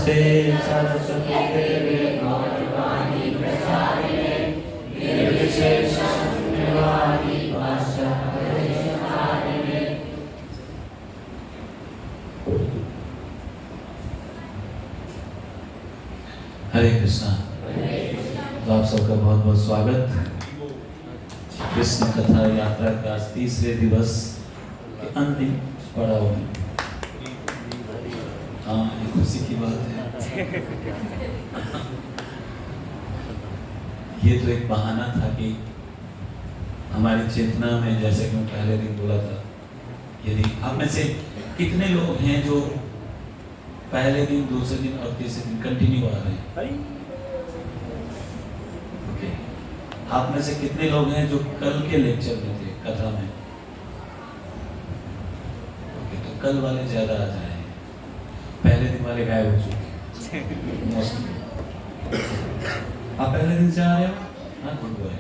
नमस्ते सरस्वती देवे गौरवाणी प्रचारिणे निर्विशेष शून्यवादी भाष्यकारिणे। हरे कृष्णा। तो आप सबका बहुत बहुत स्वागत। कृष्ण कथा यात्रा का तीसरे दिवस के अंतिम पड़ाव में। हाँ, ये खुशी की बात है। ये तो एक बहाना था कि हमारी चेतना में, जैसे कि मैं पहले दिन बोला था, यदि आप में से कितने लोग हैं जो पहले दिन, दूसरे दिन और तीसरे दिन कंटिन्यू आ रहे हैं? ओके। आप में से कितने लोग हैं जो कल के लेक्चर में थे, कथा में? ओके, तो कल वाले ज्यादा आ जाए, पहले दिन वाले गायब हो चुके। आप पहले दिन से आ रहे हो? हाँ, गुड बॉय।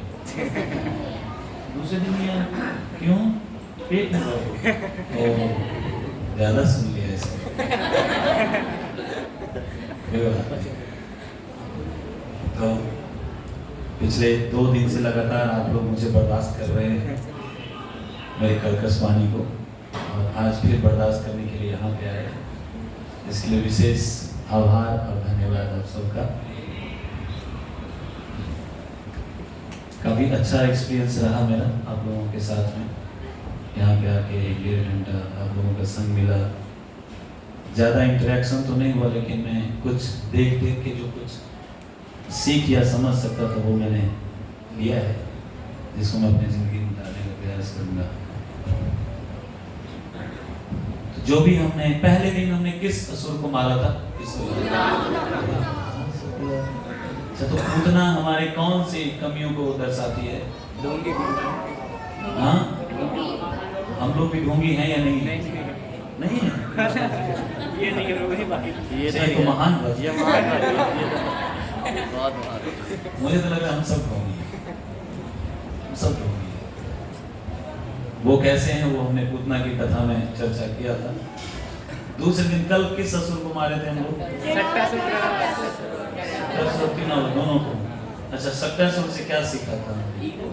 दूसरे दिन नहीं आ रहे, क्यों? पेट में ज्यादा सुन लिया ऐसे। तो पिछले 2 दिन से लगातार आप लोग मुझे बर्दाश्त कर रहे हैं, मेरी कर्कश वाणी को, और आज फिर बर्दाश्त करने के लिए यहाँ पे आए। इसके लिए विशेष आभार और धन्यवाद आप सबका। काफ़ी अच्छा एक्सपीरियंस रहा मेरा आप लोगों के साथ में। यहाँ पे आके 1.5 घंटा आप लोगों का संग मिला। ज़्यादा इंटरेक्शन तो नहीं हुआ, लेकिन मैं कुछ देख के जो कुछ सीख या समझ सकता था वो मैंने लिया है, जिसको मैं अपनी ज़िंदगी में डालने का प्रयास करूँगा। तो जो भी हमने पहले दिन हमने किस असुर को मारा था? अच्छा, तो पूतना हमारे कौन सी कमियों को दर्शाती है? हाँ, हम लोग भी ढोंगी हैं या नहीं? नहीं है। ये नहीं है बाकी ये तो महान बात, ये महान बात बहुत महान। मुझे तो लगा हम सब ढोंगी हैं, हम सब ढोंगी हैं। वो कैसे हैं वो हमने पूतना की कथा में चर्चा किया था। दूसरे दिन कल किस असुर को मारे थे हम लोग? दोनों को। अच्छा, सक्टासुर से क्या सीखा था? ईगो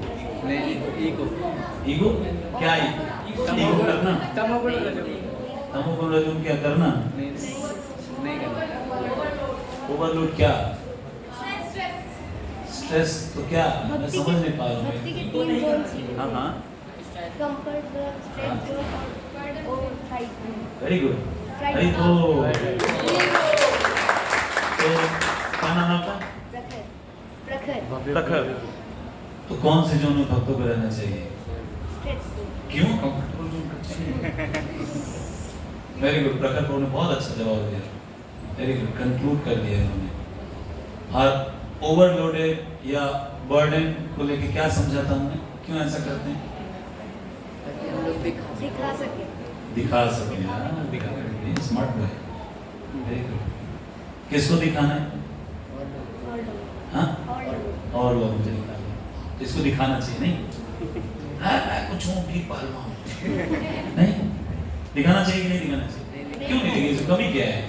क्या? ईगो करना, तमोगुण रजोगुण क्या करना? नहीं करना। ओवरलोड क्या? स्ट्रेस तो क्या? मैं समझ नहीं पा रहा हूँ। हाँ हाँ, वेरी गुड। अरे तो क्या नाम आपका? प्रखर। तो कौन से जोन में भक्तों को रहना चाहिए? क्यों? Very good. प्रखर को बहुत अच्छा जवाब दिया, वेरी गुड, कंक्लूड कर दिया इन्होंने। और ओवरलोडेड या बर्डन को लेके क्या समझा था हमने? क्यों ऐसा करते हैं? दिखा सके। Smart boy, very good. किसको दिखाना है? हाँ, और लोगों को दिखाना। इसको दिखाना चाहिए नहीं? हाँ, मैं कुछ हूँ भी पहलवान नहीं, दिखाना चाहिए कि नहीं दिखाना चाहिए? क्यों नहीं दिखेगी? कमी क्या है?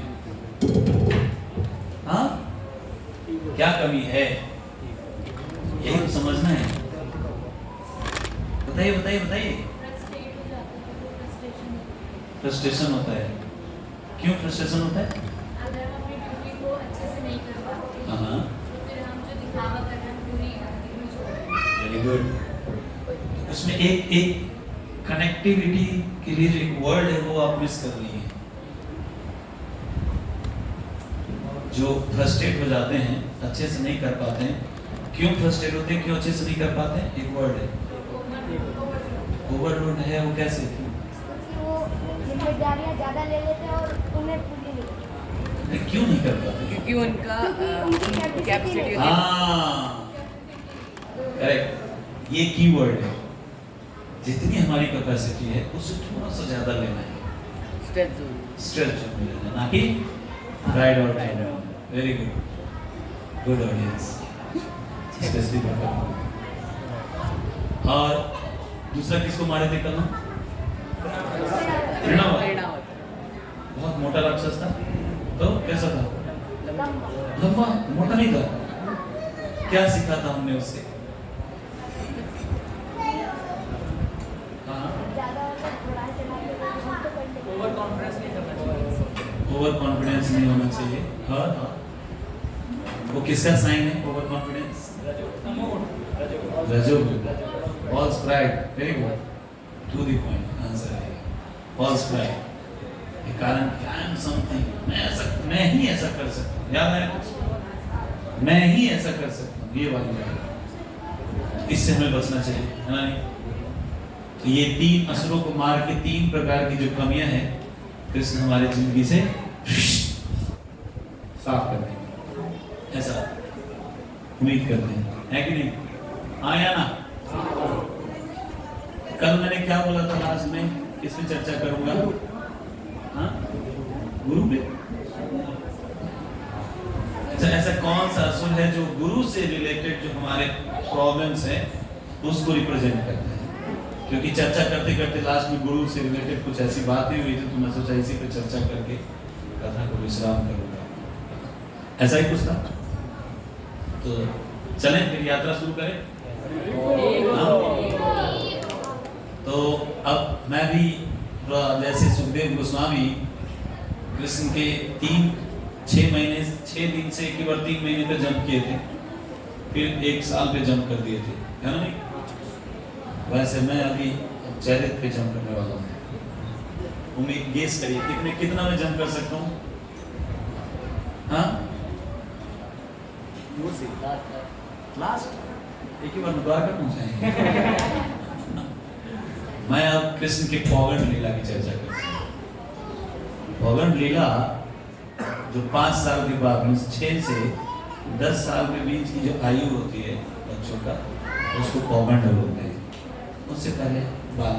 हाँ, क्या कमी है? यही तो समझना है। बताइए बताइए बताइए। फ्रस्ट्रेशन होता है। क्यों फ्रस्ट्रेशन होता है? अगर हम अपनी ड्यूटी को अच्छे से नहीं कर पाते, हाँ, तो फिर हम जो दिखावा कर रहे हैं पूरी वेरी गुड। उसमें एक कनेक्टिविटी के लिए जो एक वर्ड है वो आप मिस कर रही हैं। जो फ्रस्ट्रेट हो जाते हैं, अच्छे से नहीं कर पाते हैं। क्यों फ्रस्ट्रेट होते हैं? क्यों अच्छे से नहीं कर पाते हैं? एक वर्ड है, ओवरलोड है। वो कैसे? वो जिम्मेदारियां ज्यादा ले लेते हैं और उन्हें पूरी नहीं करते। क्यों नहीं कर पाते? क्योंकि उनका उनकी कैपेसिटी हाँ, करेक्ट, ये कीवर्ड है। जितनी हमारी कैपेसिटी है उससे थोड़ा सा ज्यादा लेना है, स्ट्रेच लेना, ना कि राइड और ride. Very good, good audience. और दूसरा किसको मारे थे कल? बहुत मोटा राक्षस था, तो कैसा था? लंबा। लंबा, मोटा नहीं था। क्या सीखा था हमने उससे? हाँ, ज़्यादा घोड़ा चलाते हुए हम तो करते ओवर कॉन्फिडेंस नहीं करना चाहिए। ओवर कॉन्फिडेंस नहीं होना चाहिए। हाँ हाँ, वो किसका साइन है ओवर कॉन्फिडेंस? रजोगुण, false pride. Very good, to the point answer है फॉल्स प्राइड। ये कारण क्या है? समथिंग मैं ही ऐसा कर सकता हूँ, याद है, मैं ही ऐसा कर सकता हूँ, ये वाली बात। इससे हमें बचना चाहिए, है ना? नहीं तो ये तीन असुरों को मार के तीन प्रकार की जो कमियां हैं कृष्ण हमारी जिंदगी से साफ कर देंगे, ऐसा उम्मीद करते हैं, है कि नहीं? हाँ या ना? कल मैंने क्या बोला था लास्ट में, किस पे चर्चा करूंगा? हाँ, गुरु पे। अच्छा, ऐसा कौन सा असुर है जो गुरु से रिलेटेड जो हमारे प्रॉब्लम्स है उसको रिप्रेजेंट करता है? क्योंकि चर्चा करते करते लास्ट में गुरु से रिलेटेड कुछ ऐसी बातें हुई थी, तो मैं सोचा इसी पे चर्चा करके कथा को विश्राम करूंगा। ऐसा ही कुछ था, तो चलें फिर यात्रा शुरू करें। तो अब मैं भी जैसे सुखदेव गोस्वामी कृष्ण के 6 दिन से केवल 3 महीने पे जंप किए थे, फिर 1 साल पे जंप कर दिए थे, है ना? नहीं, वैसे मैं अभी चैरित पे जंप करने वाला हूँ। उम्मीद गेस करिए कितना मैं जंप कर सकता हूँ? हाँ, लास्ट एक ही बार द्वारका पहुंचाएंगे। मैं अब कृष्ण के पौगंड लीला की चर्चा करूंगा। पौगंड लीला जो 5 साल के बाद 6 से 10 साल के बीच की जो आयु होती है बच्चों का, उसको पौगंड बोलते हैं। उससे पहले बाल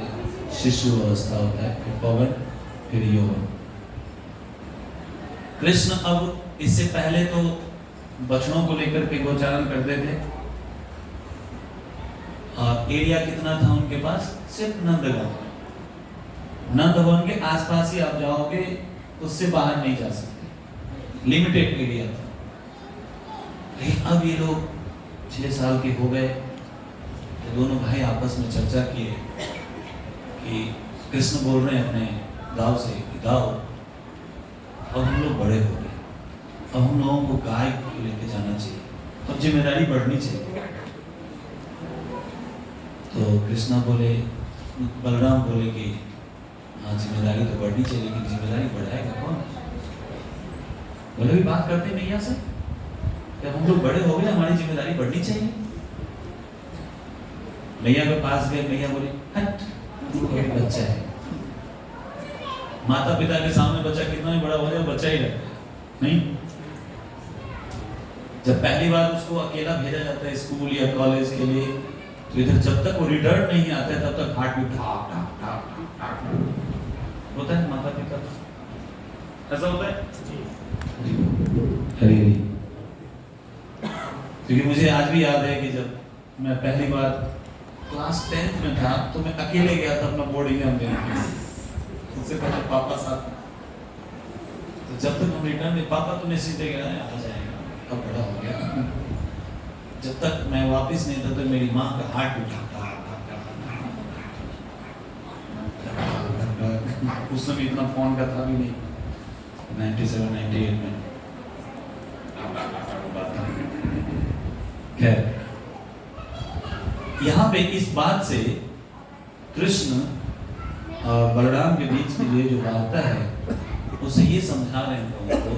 शिशु अवस्था होता है, फिर पौगंड, फिर यौवन। कृष्ण अब इससे पहले तो बछड़ों को लेकर के गोचारण करते थे, और एरिया कितना था उनके पास? सिर्फ नंदगांव, नंदवन के आसपास ही आप जाओगे, उससे बाहर नहीं जा सकते, लिमिटेड एरिया था। लेकिन अब ये लोग 6 साल के हो गए, तो दोनों भाई आपस में चर्चा किए कि कृष्ण बोल रहे हैं अपने दाव से कि दाव, अब हम लोग बड़े हो गए, अब हम लोगों को गाय को लेके जाना चाहिए, अब जिम्मेदारी बढ़नी चाहिए। तो कृष्णा बोले, बलराम बोले कि हाँ जिम्मेदारी तो बढ़नी चाहिए, लेकिन जिम्मेदारी बढ़ाएगा कौन? बोले भी बात करते मैया से, जब हम लोग बड़े हो गए हमारी जिम्मेदारी बढ़नी चाहिए। मैया के पास गए, मैया बोली हट, तू अभी बच्चा है। माता पिता के सामने बच्चा कितना भी बड़ा हो जाए बच्चा ही रहता है, नहीं? जब पहली बार उसको अकेला भेजा जाता है स्कूल या कॉलेज के लिए, तो इधर जब तक वो रिटर्न नहीं आता है तब तक हार्ट भी ठाक ठाक ठाक ठाक होता है। माता पिता ऐसा होता है। अरे क्योंकि मुझे आज भी याद है कि जब मैं पहली बार क्लास 10th में था, तो मैं अकेले गया था अपना बोर्ड एग्जाम देने के लिए, उससे पहले पापा साथ। तो जब तक हम रिटर्न नहीं, पापा तो निश्चित गया आ जाएगा, अब बड़ा हो गया। जब तक मैं वापस नहीं था, तब मेरी माँ का हार्ट उठा। उस समय इतना फोन का था भी नहीं, 97-98 में। खैर, यहाँ पे इस बात से कृष्ण और बलराम के बीच की ये जो वार्ता है, उसे ये समझा रहे हैं लोगों को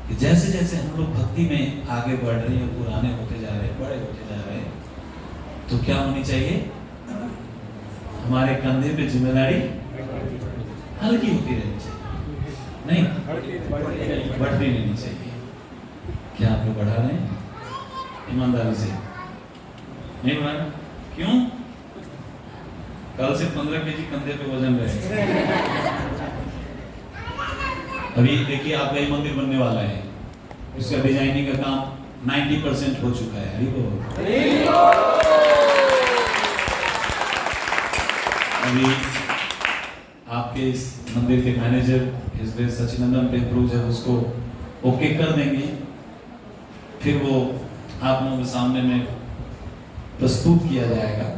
कि जैसे जैसे हम लोग भक्ति में आगे बढ़ रहे हैं, पुराने होते जा रहे हैं, बड़े होते जा रहे हैं, तो क्या होनी चाहिए? हमारे कंधे पे जिम्मेदारी हल्की होती रहनी चाहिए, नहीं बढ़ती रहनी चाहिए। क्या आप लोग बढ़ा रहे हैं? ईमानदारी से नहीं बढ़ा रहे? क्यों? कल से 15 kg कंधे पे वजन रहे। अभी देखिए आपका ये मंदिर बनने वाला है, इसका डिजाइनिंग का काम 90% हो चुका है। अभी आपके इस मंदिर के मैनेजर सचिनंदन टेम्परू जब उसको ओके कर देंगे, फिर वो आप लोगों के सामने में प्रस्तुत किया जाएगा,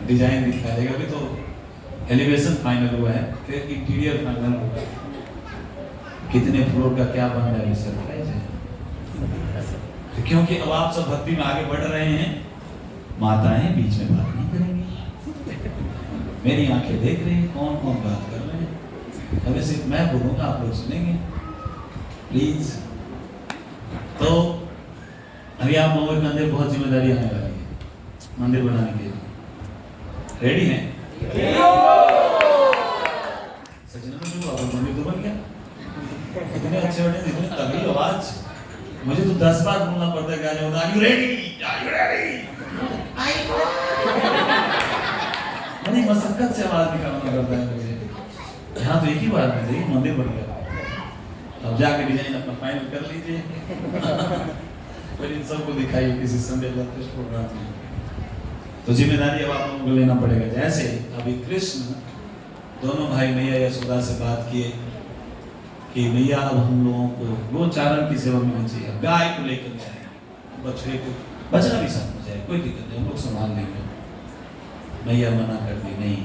डिजाइन दिखाया जाएगा। अभी तो एलिवेशन फाइनल हुआ है, फिर इंटीरियर फाइनल होगा। कितने फ्लोर का क्या बन रहा है सरप्राइज है। तो क्योंकि अब आप सब भक्ति में आगे बढ़ रहे हैं, माताएं बीच में बात नहीं करेंगी, मेरी आंखें देख रही हैं कौन कौन बात कर रहे हैं। अब सिर्फ मैं बोलूंगा, आप लोग सुनेंगे प्लीज। तो अभी आप लोगों के अंदर बहुत जिम्मेदारी आने वाली है मंदिर बनाने के लिए। रेडी हैं? सचिन आप मंदिर तो बन गया, कितने अच्छे बने, कितने तगड़ी आवाज। मुझे तो 10 बार बोलना पड़ता है, गाने are you ready, are you ready. बड़ी मशक्कत से आवाज निकालना पड़ता है मुझे। यहाँ तो एक ही बार में देखिए मंदिर बन गया। अब जाके डिजाइन अपना फाइनल कर लीजिए, फिर इन सबको दिखाइए किसी संडे लंच प्रोग्राम में। तो जिम्मेदारी अब आप लोगों को लेना पड़ेगा। जैसे अभी कृष्ण दोनों भाई मैया यशोदा से बात किए कि भैया अब हम लोगों को गोचारण की सेवा मिलनी चाहिए, गाय को लेकर जाएंगे, बछड़े को, बछड़ा भी साथ में जाए, कोई दिक्कत नहीं, हम लोग संभाल लेंगे। मैया मना कर दी, नहीं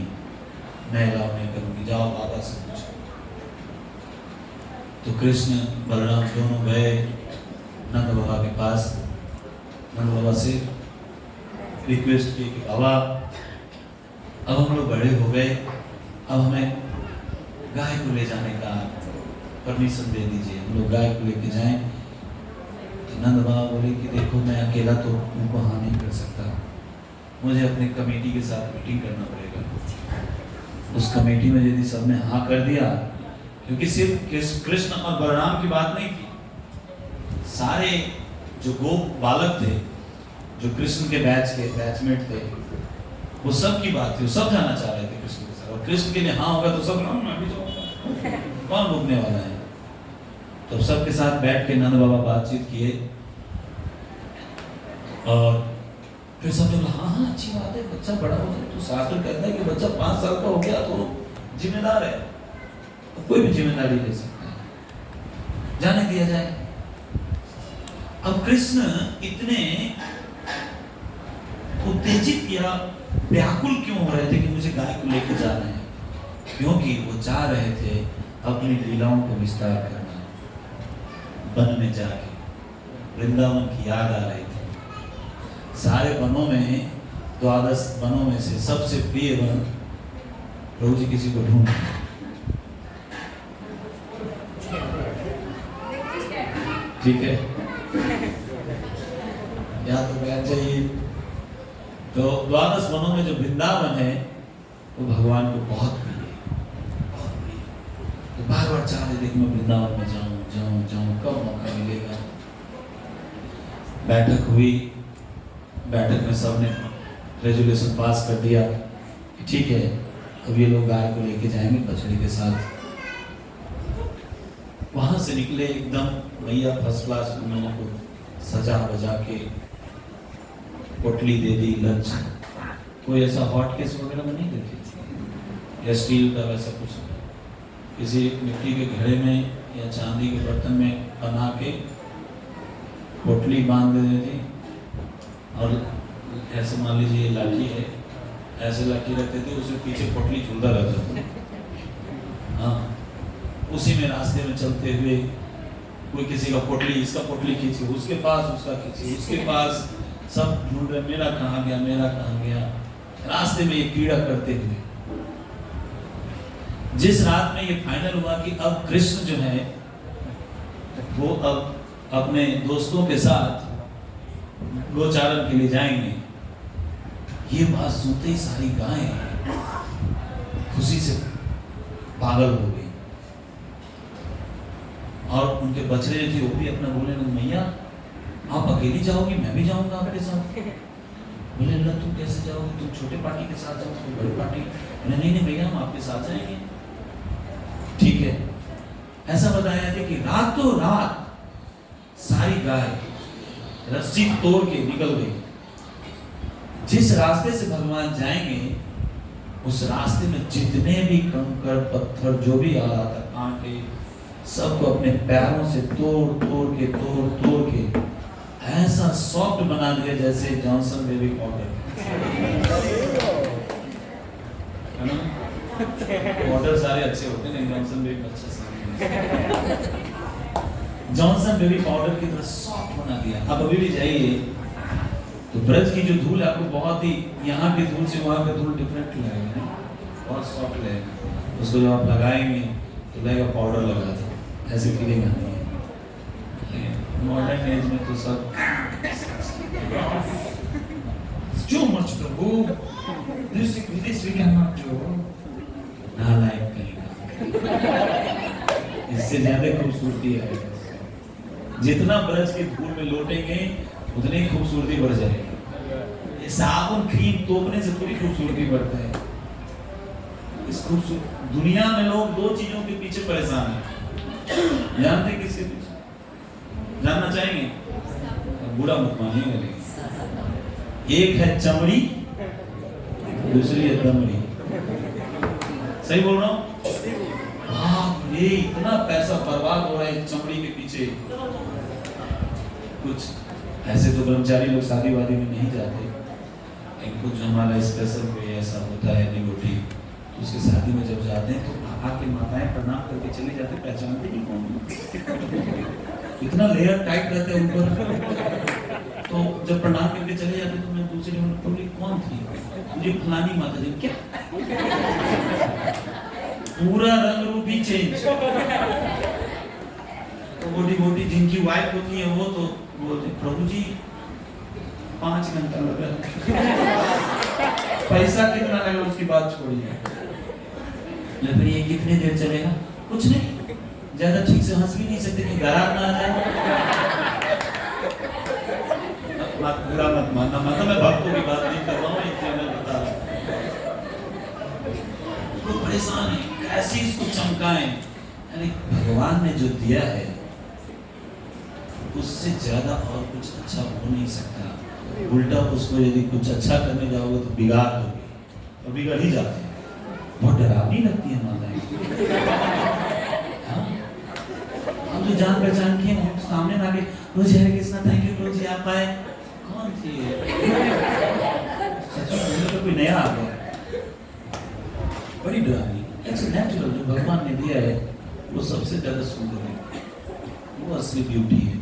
मैं अलाउ नहीं करूंगी, जाओ बाबा से पूछो। तो कृष्ण बलराम दोनों गए नंद बाबा के पास। नंद बाबा से रिक्वेस्ट की कि बाबा अब हम लोग बड़े हो गए, अब हमें गाय को ले जाने का परमिशन दे दीजिए, हम लोग गाय को लेके जाएं। तो नंद बाबा बोले कि देखो मैं अकेला तो उनको हाँ नहीं कर सकता, मुझे अपने कमेटी के साथ मीटिंग करना पड़ेगा। उस कमेटी में यदि सबने हाँ कर दिया, क्योंकि सिर्फ कृष्ण और बलराम की बात नहीं थी, सारे जो गो बालक थे, जो कृष्ण के बैचमेट थे, वो सब की बात थी, वो सब जाना चाह रहे थे कृष्ण के साथ। और कृष्ण के लिए हाँ होगा तो सब मैं भी जाऊंगा, कौन रुकने वाला है। तो सबके साथ बैठ के नंद बाबा बातचीत किए और फिर सब लोग हाँ हाँ अच्छी बात है, बच्चा बड़ा हो जाए। तो शास्त्र कहता है कि बच्चा 5 साल का हो गया तो जिम्मेदार है, तो कोई भी जिम्मेदारी ले सकता है, जाने दिया जाए। अब कृष्ण इतने उत्तेजित या व्याकुल क्यों हो रहे थे कि मुझे गाय को लेकर जाना है? क्योंकि वो चाह रहे थे अपनी लीलाओं को विस्तार करना, वन में जाके वृंदावन की याद आ रही थी। सारे वनों में 12 वनों में से सबसे प्रिय वन, प्रभु जी किसी को ढूंढ, ठीक है, या तो बैठ जाइए। तो 12 वनों में जो वृंदावन है वो भगवान को बहुत प्रिय है, बहुत प्रिय। तो बार बार चाह रहे थे कि मैं वृंदावन में जाऊं जाऊं जाऊं, कब मौका मिलेगा। बैठक हुई, बैठक में सबने रेजोल्यूशन पास कर दिया कि ठीक है अब ये लोग गाय को लेके जाएंगे बछड़े के साथ। वहां से निकले एकदम मैया फर्स्ट क्लास उन लोगों को सजा बजा के पोटली दे दी, लंच। कोई ऐसा हॉट केस वगैरह में नहीं देती या स्टील का वैसा कुछ, किसी मिट्टी के घड़े में या चांदी के बर्तन में बना के पोटली बांध दे देती। और ऐसे मान लीजिए लाठी है, ऐसे लाठी रखते थे, उसमें पीछे पोटली झूलता रहता था। हाँ, उसी में रास्ते में चलते हुए कोई किसी का पोटली, इसका पोटली खींची, उसके पास उसका खींची, उसके पास, सब ढूंढ रहे मेरा कहाँ गया, मेरा कहाँ गया। रास्ते में ये पीड़ा करते हुए जिस रात में ये फाइनल हुआ कि अब कृष्ण जो है वो अब अपने दोस्तों के साथ गोचारण के लिए जाएंगे, ये बात सुनते ही सारी गायें खुशी से पागल हो गई। और उनके बछड़े जो थे वो भी अपना बोले, मैया आप अकेली जाओगी, मैं भी जाऊंगा आपके साथ। बोले अल्लाह तुम कैसे जाओगे, तुम छोटे पार्टी के साथ जाओ, तुम बड़ी पार्टी। नहीं नहीं भैया हम आपके साथ जाएंगे। ठीक है, ऐसा बताया था कि रातों रात सारी गाय रस्सी तोड़ के निकल गई। जिस रास्ते से भगवान जाएंगे उस रास्ते में जितने भी कंकड़ पत्थर जो भी आ रहा था, कांटे सबको अपने पैरों से तोड़ के ऐसा सॉफ्ट बना दिया जैसे जॉनसन बेबी पाउडर। है ना? पाउडर सारे अच्छे होते हैं, जॉनसन बेबी अच्छा जॉनसन बेबी पाउडर की तरह सॉफ्ट बना दिया। अब अभी भी जाइए तो ब्रज की जो धूल है आपको बहुत ही, यहाँ की धूल से वहाँ का धूल डिफरेंट लगेगा, बहुत सॉफ्ट लगेगा। उसको जब आप लगाएंगे तो लगेगा पाउडर लगा था, ऐसी फीलिंग आती है। मॉडर्न एज में तो सब Too much Prabhu. This we cannot do. नालायक कहेगा, इससे ज्यादा खूबसूरती है। जितना ब्रज के धूल में लोटेंगे उतनी ही खूबसूरती बढ़ जाएगी। ये साबुन क्रीम तोपने से थोड़ी खूबसूरती बढ़ता है। इस खूबसूरत दुनिया में लोग दो चीजों के पीछे परेशान हैं। जानते हैं किसके पीछे? जानना चाहेंगे? बुरा मत मानिएगा, लेकिन एक है चमड़ी, दूसरी है दमड़ी। सही बोल रहा हूँ? ये इतना पैसा बर्बाद हो रहा है चमड़ी के पीछे। कुछ ऐसे तो ब्रह्मचारी लोग शादी वादी में नहीं जाते, लेकिन कुछ हमारा स्पेशल कोई ऐसा होता है डिवोटी, तो उसके शादी में जब जाते हैं तो आके माताएं प्रणाम करके चले जाते, पहचानते नहीं कौन। इतना लेयर टाइट रहता है ऊपर, तो जब प्रणाम करके चले जाते तो मैं दूसरी बोली कौन थी? मुझे फलानी माता जी। क्या? पूरा रंग रूप ही चेंज। तो गोटी जिनकी वाइफ होती है वो तो बोलते प्रभु जी 5 घंटा लगा, पैसा कितना लगा उसकी बात छोड़िए, लेकिन ये कितने देर चलेगा? कुछ नहीं, ज्यादा ठीक से हंस भी नहीं सकते कि गरार ना आ जाए। बुरा मत मानना, मतलब मैं भक्तों की बात नहीं कर रहा हूँ, एक चैनल बता रहा हूँ। परेशान है कैसे इसको चमकाएं। यानी भगवान ने जो दिया है उससे ज्यादा और कुछ अच्छा हो नहीं सकता। उल्टा उसको यदि कुछ अच्छा करने जाओगे तो बिगाड़ दोगे, और बिगड़ ही जाते हैं। बहुत डरावनी लगती है माताएं। हम तो जान पहचान के हम सामने ना आके रोज हरे कृष्णा थैंक यू रोज आप आए, कौन थी? सच में तो कोई नया आ गया, बड़ी डरावनी। इट्स नेचुरल, जो भगवान ने दिया है वो सबसे ज्यादा सुंदर है, वो असली ब्यूटी है।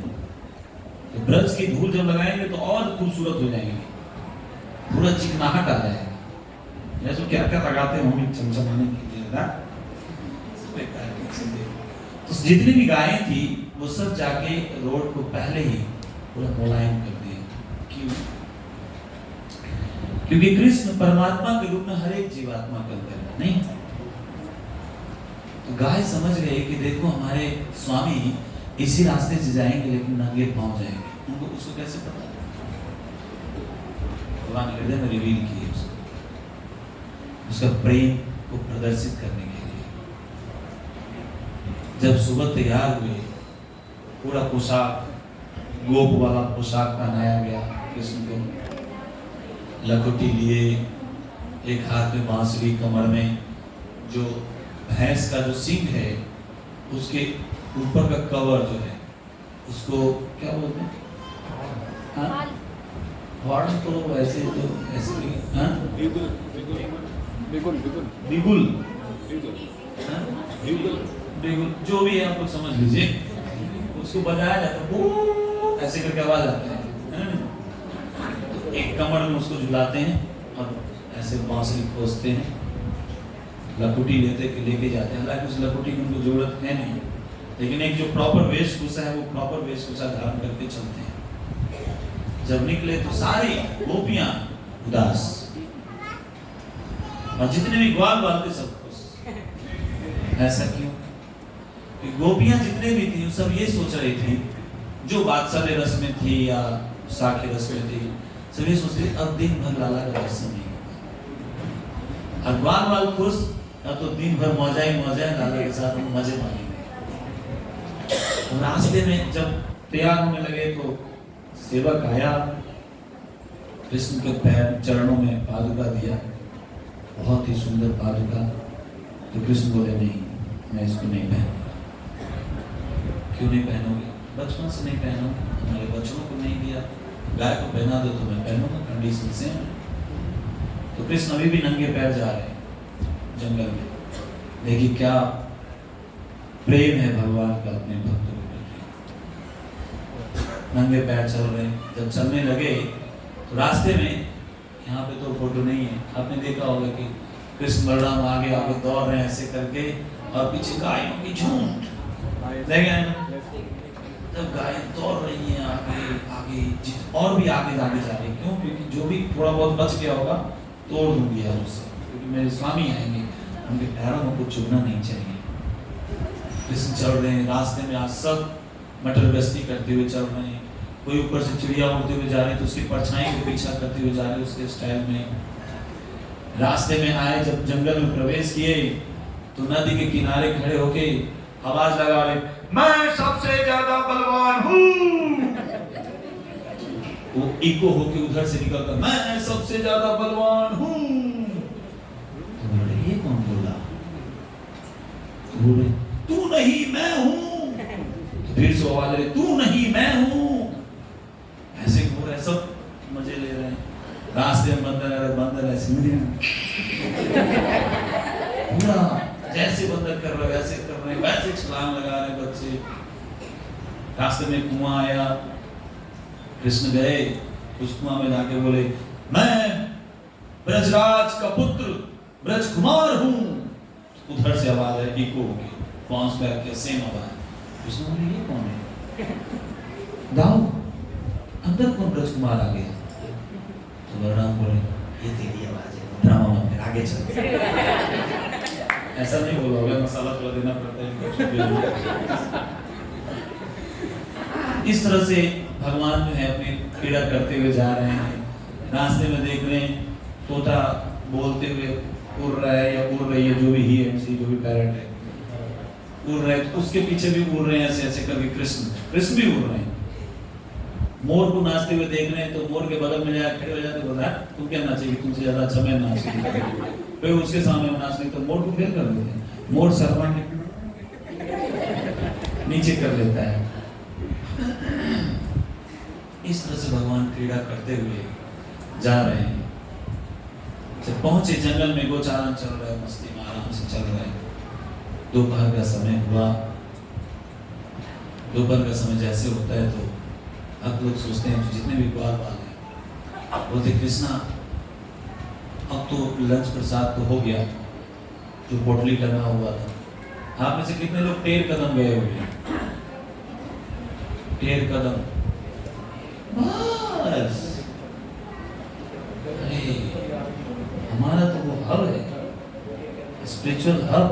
तो ब्रज की धूल जब लगाएंगे तो और खूबसूरत हो जाएंगे, पूरा चिकनाहट आ जाएगा। जैसे क्या क्या लगाते हैं मम्मी चमचमाने के लिए ना, तो जितनी भी गायें थी वो सब जाके रोड को पहले ही पूरा मुलायम कर दिया। क्यों? क्योंकि कृष्ण परमात्मा के रूप में हर एक जीवात्मा के अंदर नहीं। तो गाय समझ गए कि देखो हमारे स्वामी इसी रास्ते से जाएंगे लेकिन नंगे पांव जाएंगे। उनको उसको कैसे पता? भगवान ने हृदय में रिवील किए उसका प्रेम को प्रदर्शित करने के लिए। जब सुबह तैयार हुए, पूरा पोशाक गोप वाला पोशाक पहनाया गया कृष्ण को, लखोटी लिए, एक हाथ में बांसुरी, कमर में जो भैंस का जो सींग है उसके ऊपर का कवर जो है उसको क्या बोलते हैं? हॉर्न तो वैसे तो ऐसे बिगुल जो भी है आप लोग समझ लीजिए, उसको बजाया जाता है, ऐसे करके आवाज आता है। एक कमर में उसको झुलाते हैं और ऐसे बांसुरी खोजते हैं, लकुटी लेके जाते हैं। हालांकि उस लकुटी की उनको जरूरत है नहीं, लेकिन एक जो प्रॉपर वेशभूषा है वो प्रॉपर वेशभूषा धारण करके चलते हैं। जब निकले तो सारी गोपियां उदास और जितने भी ग्वाल बाल थे सब खुश। ऐसा क्यों? गोपियां जितने भी थी सब ये सोच रही थी, जो बादशाह रस में थी या साखे रस में थी, सब ये सोच रही अब दिन भर लाला का दर्शन नहीं होगा। और ग्वाल बाल खुश, अब तो दिन भर मौजा ही मौजा है, लाला के साथ हम मजे मारेंगे। रास्ते में जब तैयार होने लगे तो सेवक आया, कृष्ण के पैर चरणों में पादुका दिया, बहुत ही सुंदर पादुका। तो कृष्ण बोले नहीं, मैं इसको नहीं पहनूंगा। क्यों नहीं पहनोगे? बचपन से नहीं पहनो, हमारे बच्चों को नहीं दिया, गाय को पहना दो तो मैं पहनूंगा, कंडीशन सेम है। तो कृष्ण अभी भी नंगे पैर जा रहे हैं जंगल में। देखिए क्या प्रेम है भगवान का अपने भक्तों के प्रति। नंगे पैर चल रहे हैं, जब चलने लगे तो रास्ते में, यहाँ पे तो फोटो नहीं है, आपने देखा होगा कि कृष्ण बलराम आगे आगे दौड़ रहे हैं ऐसे करके, और पीछे गायों की झुंड, देखें ना, जब गाय दौड़ रही हैं आगे आगे, और भी आगे जा रही है। क्यों? क्योंकि जो भी थोड़ा बहुत बच गया होगा तोड़ दूंगी यार उससे, क्योंकि मेरे स्वामी आएंगे, उनके पैरों में कुछ चुभना नहीं चाहिए। कृष्ण चल रहे हैं रास्ते में, आज सब मटर गश्ती करते हुए चल रहे हैं। कोई ऊपर से चिड़िया उड़ते हुए जा रहे तो उसकी परछाई को पीछा करते हुए जा रहे उसके स्टाइल में। रास्ते में आए, जब जंगल में प्रवेश किए तो नदी के किनारे खड़े होके आवाज लगा रहे, मैं सबसे ज्यादा बलवान हूँ। वो इको होके उधर से निकल कर, मैं सबसे ज्यादा बलवान हूँ। तो बोले ये कौन बोला? तो बोले तू नहीं मैं हूँ। तो फिर से आवाज रही, तू नहीं मैं हूँ। ऐसे हो रहे, सब मजे ले रहे हैं। रास्ते में बंदर ऐसे पूरा जैसे बंदर कर रहे वैसे कर रहे, वैसे छलांग लगा रहे बच्चे। रास्ते में कुआं आया, कृष्ण गए उस कुआं में जाके बोले, मैं ब्रजराज का पुत्र ब्रज कुमार हूँ। उधर से आवाज है, इको होगी, बाउंस बैक के सेम आवाज। कृष्ण बोले ये कौन है? गाओ अंदर कौन ब्रज कुमार आ गया? तो बलराम बोले ये तेरी आवाज है, ड्रामा मत कर, आगे चल। ऐसा नहीं बोला होगा, मसाला थोड़ा देना पड़ता है। इस तरह से भगवान जो है अपनी क्रीड़ा करते हुए जा रहे हैं। रास्ते में देख रहे हैं तोता बोलते हुए उड़ रहा है या उड़ रही है, जो भी ही जो भी पैरट है उड़ रहे हैं, तो उसके पीछे भी उड़ रहे हैं ऐसे ऐसे करके। कृष्ण भी उड़ रहे हैं। मोर को नाचते हुए देख रहे हैं तो मोर के बगल में जाकर खड़े हो जाते, बोला तुम क्या नाचेगी, तुमसे ज्यादा अच्छा मैं नाचूंगी। फिर उसके सामने नाच रही तो मोर को फेल कर देते हैं। मोर शर्मा नीचे कर लेता है। इस तरह से भगवान क्रीड़ा करते हुए जा रहे हैं। जब पहुंचे जंगल में, गोचारण चल रहा है, मस्ती में आराम से चल रहा है। दोपहर का समय हुआ। दोपहर का समय जैसे होता है तो अब लोग सोचते हैं, तो जितने भी ग्वाल हैं बोलते, कृष्णा अब तो लंच प्रसाद तो हो गया, जो पोटली लगा हुआ था। आप में से कितने लोग टेर कदम गए हुए? टेर कदम बस, हमारा तो वो हब है, स्पिरिचुअल हब।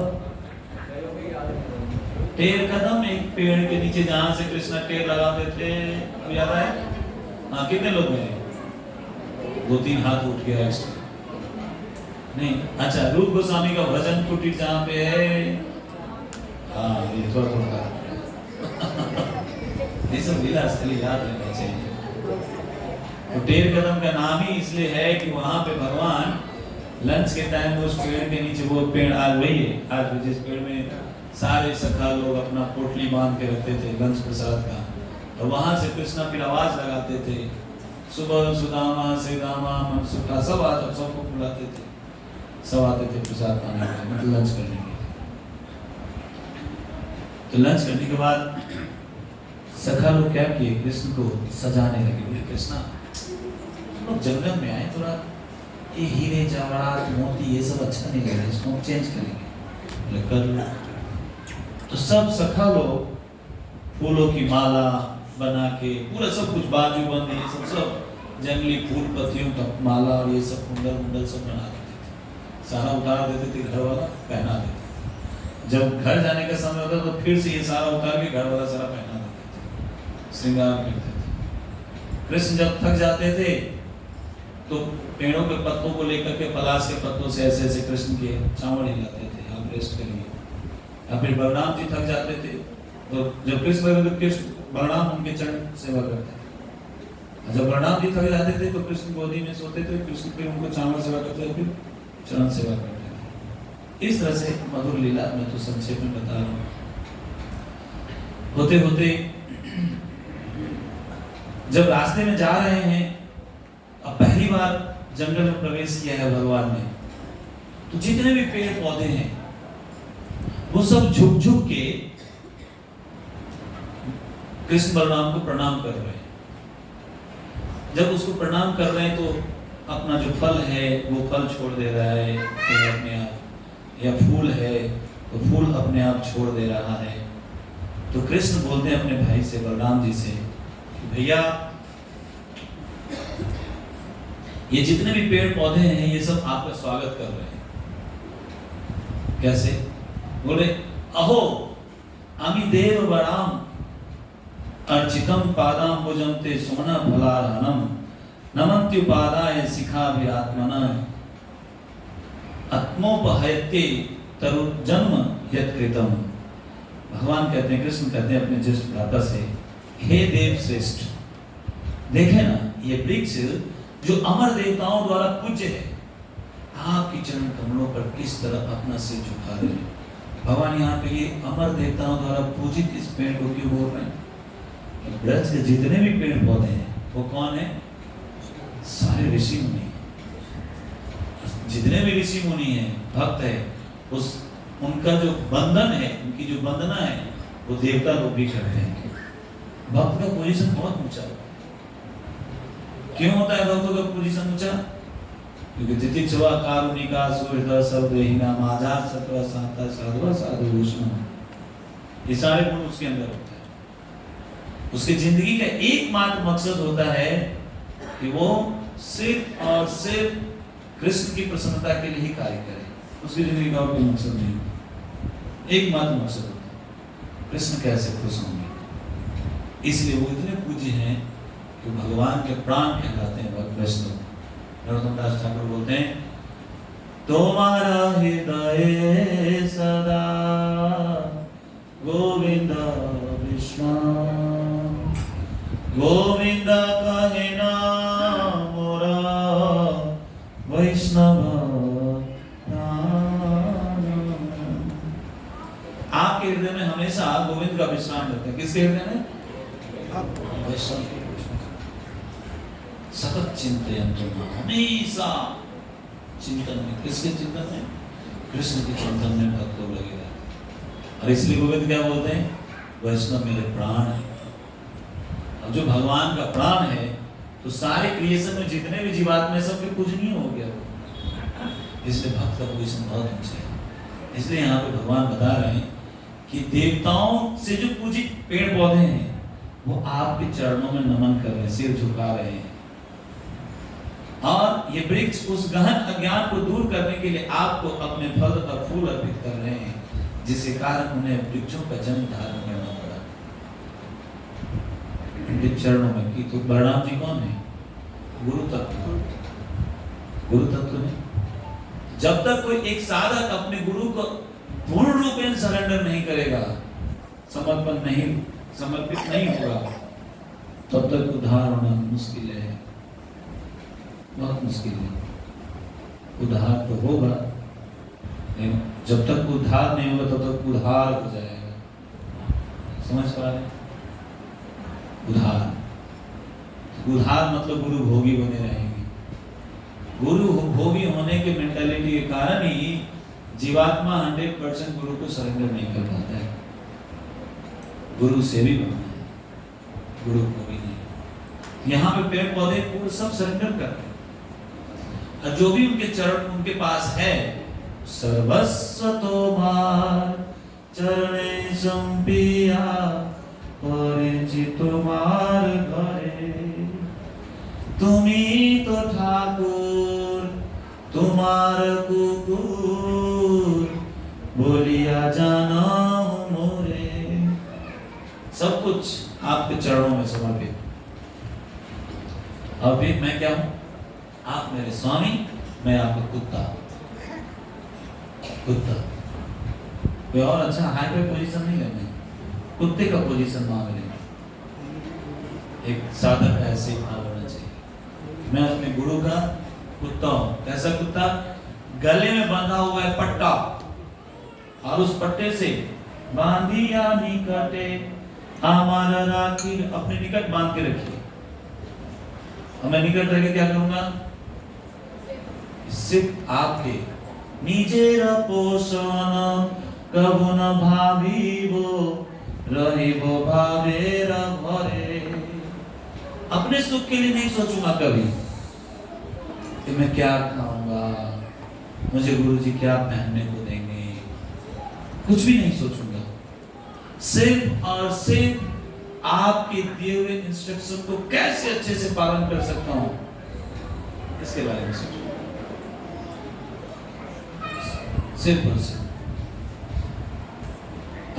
टेर कदम, एक पेड़ के नीचे जहां से कृष्णा टेर लगाते थे, याद है? हाँ, कितने लोग गए? 2-3 हाथ उठ गया एक्स्ट्रा नहीं। अच्छा, रूप गोस्वामी का भजन कुटीर जहाँ पे है, हाँ ये थोड़ा ये सब लीला स्थली याद रखना चाहिए। तो टेर कदम का नाम ही इसलिए है कि वहां पे भगवान लंच के टाइम उस पेड़ के नीचे, वो पेड़ आज वही है, आज जिस पेड़ में सारे सखा लोग अपना पोटली बांध के रखते थे लंच प्रसाद का, और वहां से कृष्णा फिर आवाज लगाते थे, सुबह सुदामा श्रीदामा मनसुखा, सब आज सबको बुलाते थे, सब आते थे प्रसाद खाने के लिए, मतलब लंच करने के लिए। तो लंच करने के बाद सखा लोग क्या किए, कृष्ण को सजाने लगे। बोले कृष्णा लोग जंगल में आए, थोड़ा ये हीरे जवाहरात मोती ये सब अच्छा नहीं लग रहा, इसको हम चेंज करेंगे। बोले कर लो। तो सब सखा लोग फूलों की माला बना के, पूरा सब कुछ बाजू बंद ये सब जंगली फूल पत्तियों का माला और ये सब कुंडल सब बना देते थे, सारा उतार देते थे, घर वाला पहना देते। जब घर जाने का समय होता तो फिर से ये सारा उतार के घर वाला सारा पहना देते थे, श्रृंगार करते थे। कृष्ण जब थक जाते थे तो पेड़ों के पत्तों को लेकर के, पलाश के पत्तों से ऐसे ऐसे कृष्ण के चावल हिलाते थे, आप रेस्ट करिए। या फिर बलराम जी थक जाते थे तो जब कृष्ण बलराम उनके चरण सेवा करते थे। जब बलराम जी थक जाते थे तो कृष्ण गोदी में सोते थे, कृष्ण फिर उनको चावल सेवा करते थे, फिर चरण सेवा करते थे। इस तरह से मधुर लीला मैं तो संक्षेप में बता रहा हूँ। होते होते जब रास्ते में जा रहे हैं, अब पहली बार जंगल में प्रवेश किया है भगवान ने, तो जितने भी पेड़ पौधे हैं वो सब झुक झुक के कृष्ण बलराम को प्रणाम कर रहे हैं। जब उसको प्रणाम कर रहे हैं तो अपना जो फल है वो फल छोड़ दे रहा है अपने आप, या फूल है तो फूल अपने आप छोड़ दे रहा है। तो कृष्ण बोलते हैं अपने भाई से, बलराम जी से, भैया ये जितने भी पेड़ पौधे हैं ये सब आपका स्वागत कर रहे हैं। कैसे? बोले, अहो आमी देव बराम अर्चितम पादाम भुजम ते सोना फलारहनम नमन्त्युपादाय शिखाभिरात्मना आत्मोपहयते तरु जन्म यत्कृतम। भगवान कहते हैं, कृष्ण कहते हैं अपने ज्येष्ठ भ्राता से, हे देव श्रेष्ठ, देखे ना ये वृक्ष जो अमर देवताओं द्वारा पूज्य है, आपकी चरण कमलों पर किस तरह अपना सिर झुका रहे हैं। भगवान यहाँ पे ये अमर देवताओं द्वारा पूजित इस पेड़ को क्यों बोल रहे हैं? ब्रज के जितने भी पेड़ पौधे हैं वो कौन है? सारे ऋषि मुनि। जितने भी ऋषि मुनि हैं, भक्त है, उस उनका जो बंधन है, उनकी जो वंदना है वो देवता लोग भी करते हैं। भक्त का पोजीशन बहुत ऊंचा है। क्यों होता है भक्तों का पोजीशन ऊंचा? क्योंकि तितिक्षवा कारुणिका सुहृदा सर्वदेहिना माजा सत्व शांता साधुवा साधु भूषण, ये सारे गुण उसके अंदर होते हैं। उसकी जिंदगी का एकमात्र मकसद होता है कि वो सिर्फ और सिर्फ कृष्ण की प्रसन्नता के लिए ही कार्य करे। उसकी जिंदगी का और कोई मकसद नहीं, एकमात्र मकसद होता है कृष्ण कैसे खुश होंगे। इसलिए वो इतने पूज्य हैं कि भगवान के प्राण कहलाते हैं भक्त वैष्णव। नरोत्तम दास ठाकुर बोलते हैं, तुम्हारा हृदय सदा गोविंद विष्णु गोविंद कहे ना मोरा वैष्णव। आपके हृदय में हमेशा गोविंद का विश्राम रहता है। किसके हृदय में? वैष्णव। सतत चिंतन, हमेशा चिंतन में, किसके चिंतन में? कृष्ण के चिंतन में भक्त लोग लगे रहते। और इसलिए गोविंद क्या बोलते हैं? वैष्णव मेरे प्राण है। और जो भगवान का प्राण है तो सारे क्रिएशन में जितने भी जीवात्मा सबके पूजनीय हो गया। इसलिए भक्त का पोजीशन बहुत ऊंचा है। इसलिए यहाँ पे भगवान बता रहे हैं कि देवताओं से जो पूजित पेड़ पौधे हैं वो आपके चरणों में नमन कर रहे हैं, सिर झुका रहे हैं। और ये वृक्ष उस गहन अज्ञान को दूर करने के लिए आपको अपने फल और फूल अर्पित कर रहे हैं, जिसके कारण उन्हें वृक्षों का जन्म धारण करना पड़ा उनके चरणों में। कि तो बलराम जी कौन है? गुरु तत्व। गुरु तत्व में जब तक कोई एक साधक अपने गुरु को पूर्ण रूप में सरेंडर नहीं करेगा, समर्पित नहीं होगा, तब तक उद्धार होना मुश्किल है, बहुत मुश्किल है। उद्धार तो होगा, लेकिन जब तक उद्धार नहीं होगा तब तक उद्धार हो जाएगा। समझ पा रहे? उद्धार मतलब गुरु भोगी बने रहेंगे। गुरु भोगी होने के मेंटालिटी के कारण ही जीवात्मा 100% गुरु को सरेंडर नहीं कर पाता है। गुरु से भी बनना है, गुरु को भी नहीं। यहाँ पे पेड़ पौधे पूरे सब सरेंडर कर रहे हैं, और जो भी उनके चरण उनके पास है, सर्वस्व तोमार चरणे संपिया परिचित तुम्हार घरे, तुम्ही तो ठाकुर तुम्हार कुकुर बोलिया जाना मोरे। सब कुछ आपके चरणों में समर्पित। अब भी मैं क्या हूं? आप मेरे स्वामी, मैं आपका कुत्ता। कुत्ता कोई और अच्छा हाई पे पोजीशन नहीं लेना, कुत्ते का पोजीशन मांग लेना। एक साधक ऐसे भाव होना चाहिए, मैं अपने गुरु का कुत्ता हूं। कैसा कुत्ता? गले में बंधा हुआ है पट्टा, और उस पट्टे से बांधिया निकटे हमारा राखी अपने निकट बांध के रखिए। और मैं निकट रह के क्या करूंगा? सिर्फ आपके निजेर पोषण कबो न भाविबो रहिबो भावेर भरे। अपने सुख के लिए नहीं सोचूंगा कभी कि मैं क्या खाऊंगा, मुझे गुरुजी क्या पहनने को देंगे, कुछ भी नहीं सोचूंगा। सिर्फ और सिर्फ आपके दिए हुए इंस्ट्रक्शन को कैसे अच्छे से पालन कर सकता हूं, इसके बारे में सोचूंगा। सिर्फ और सिर्फ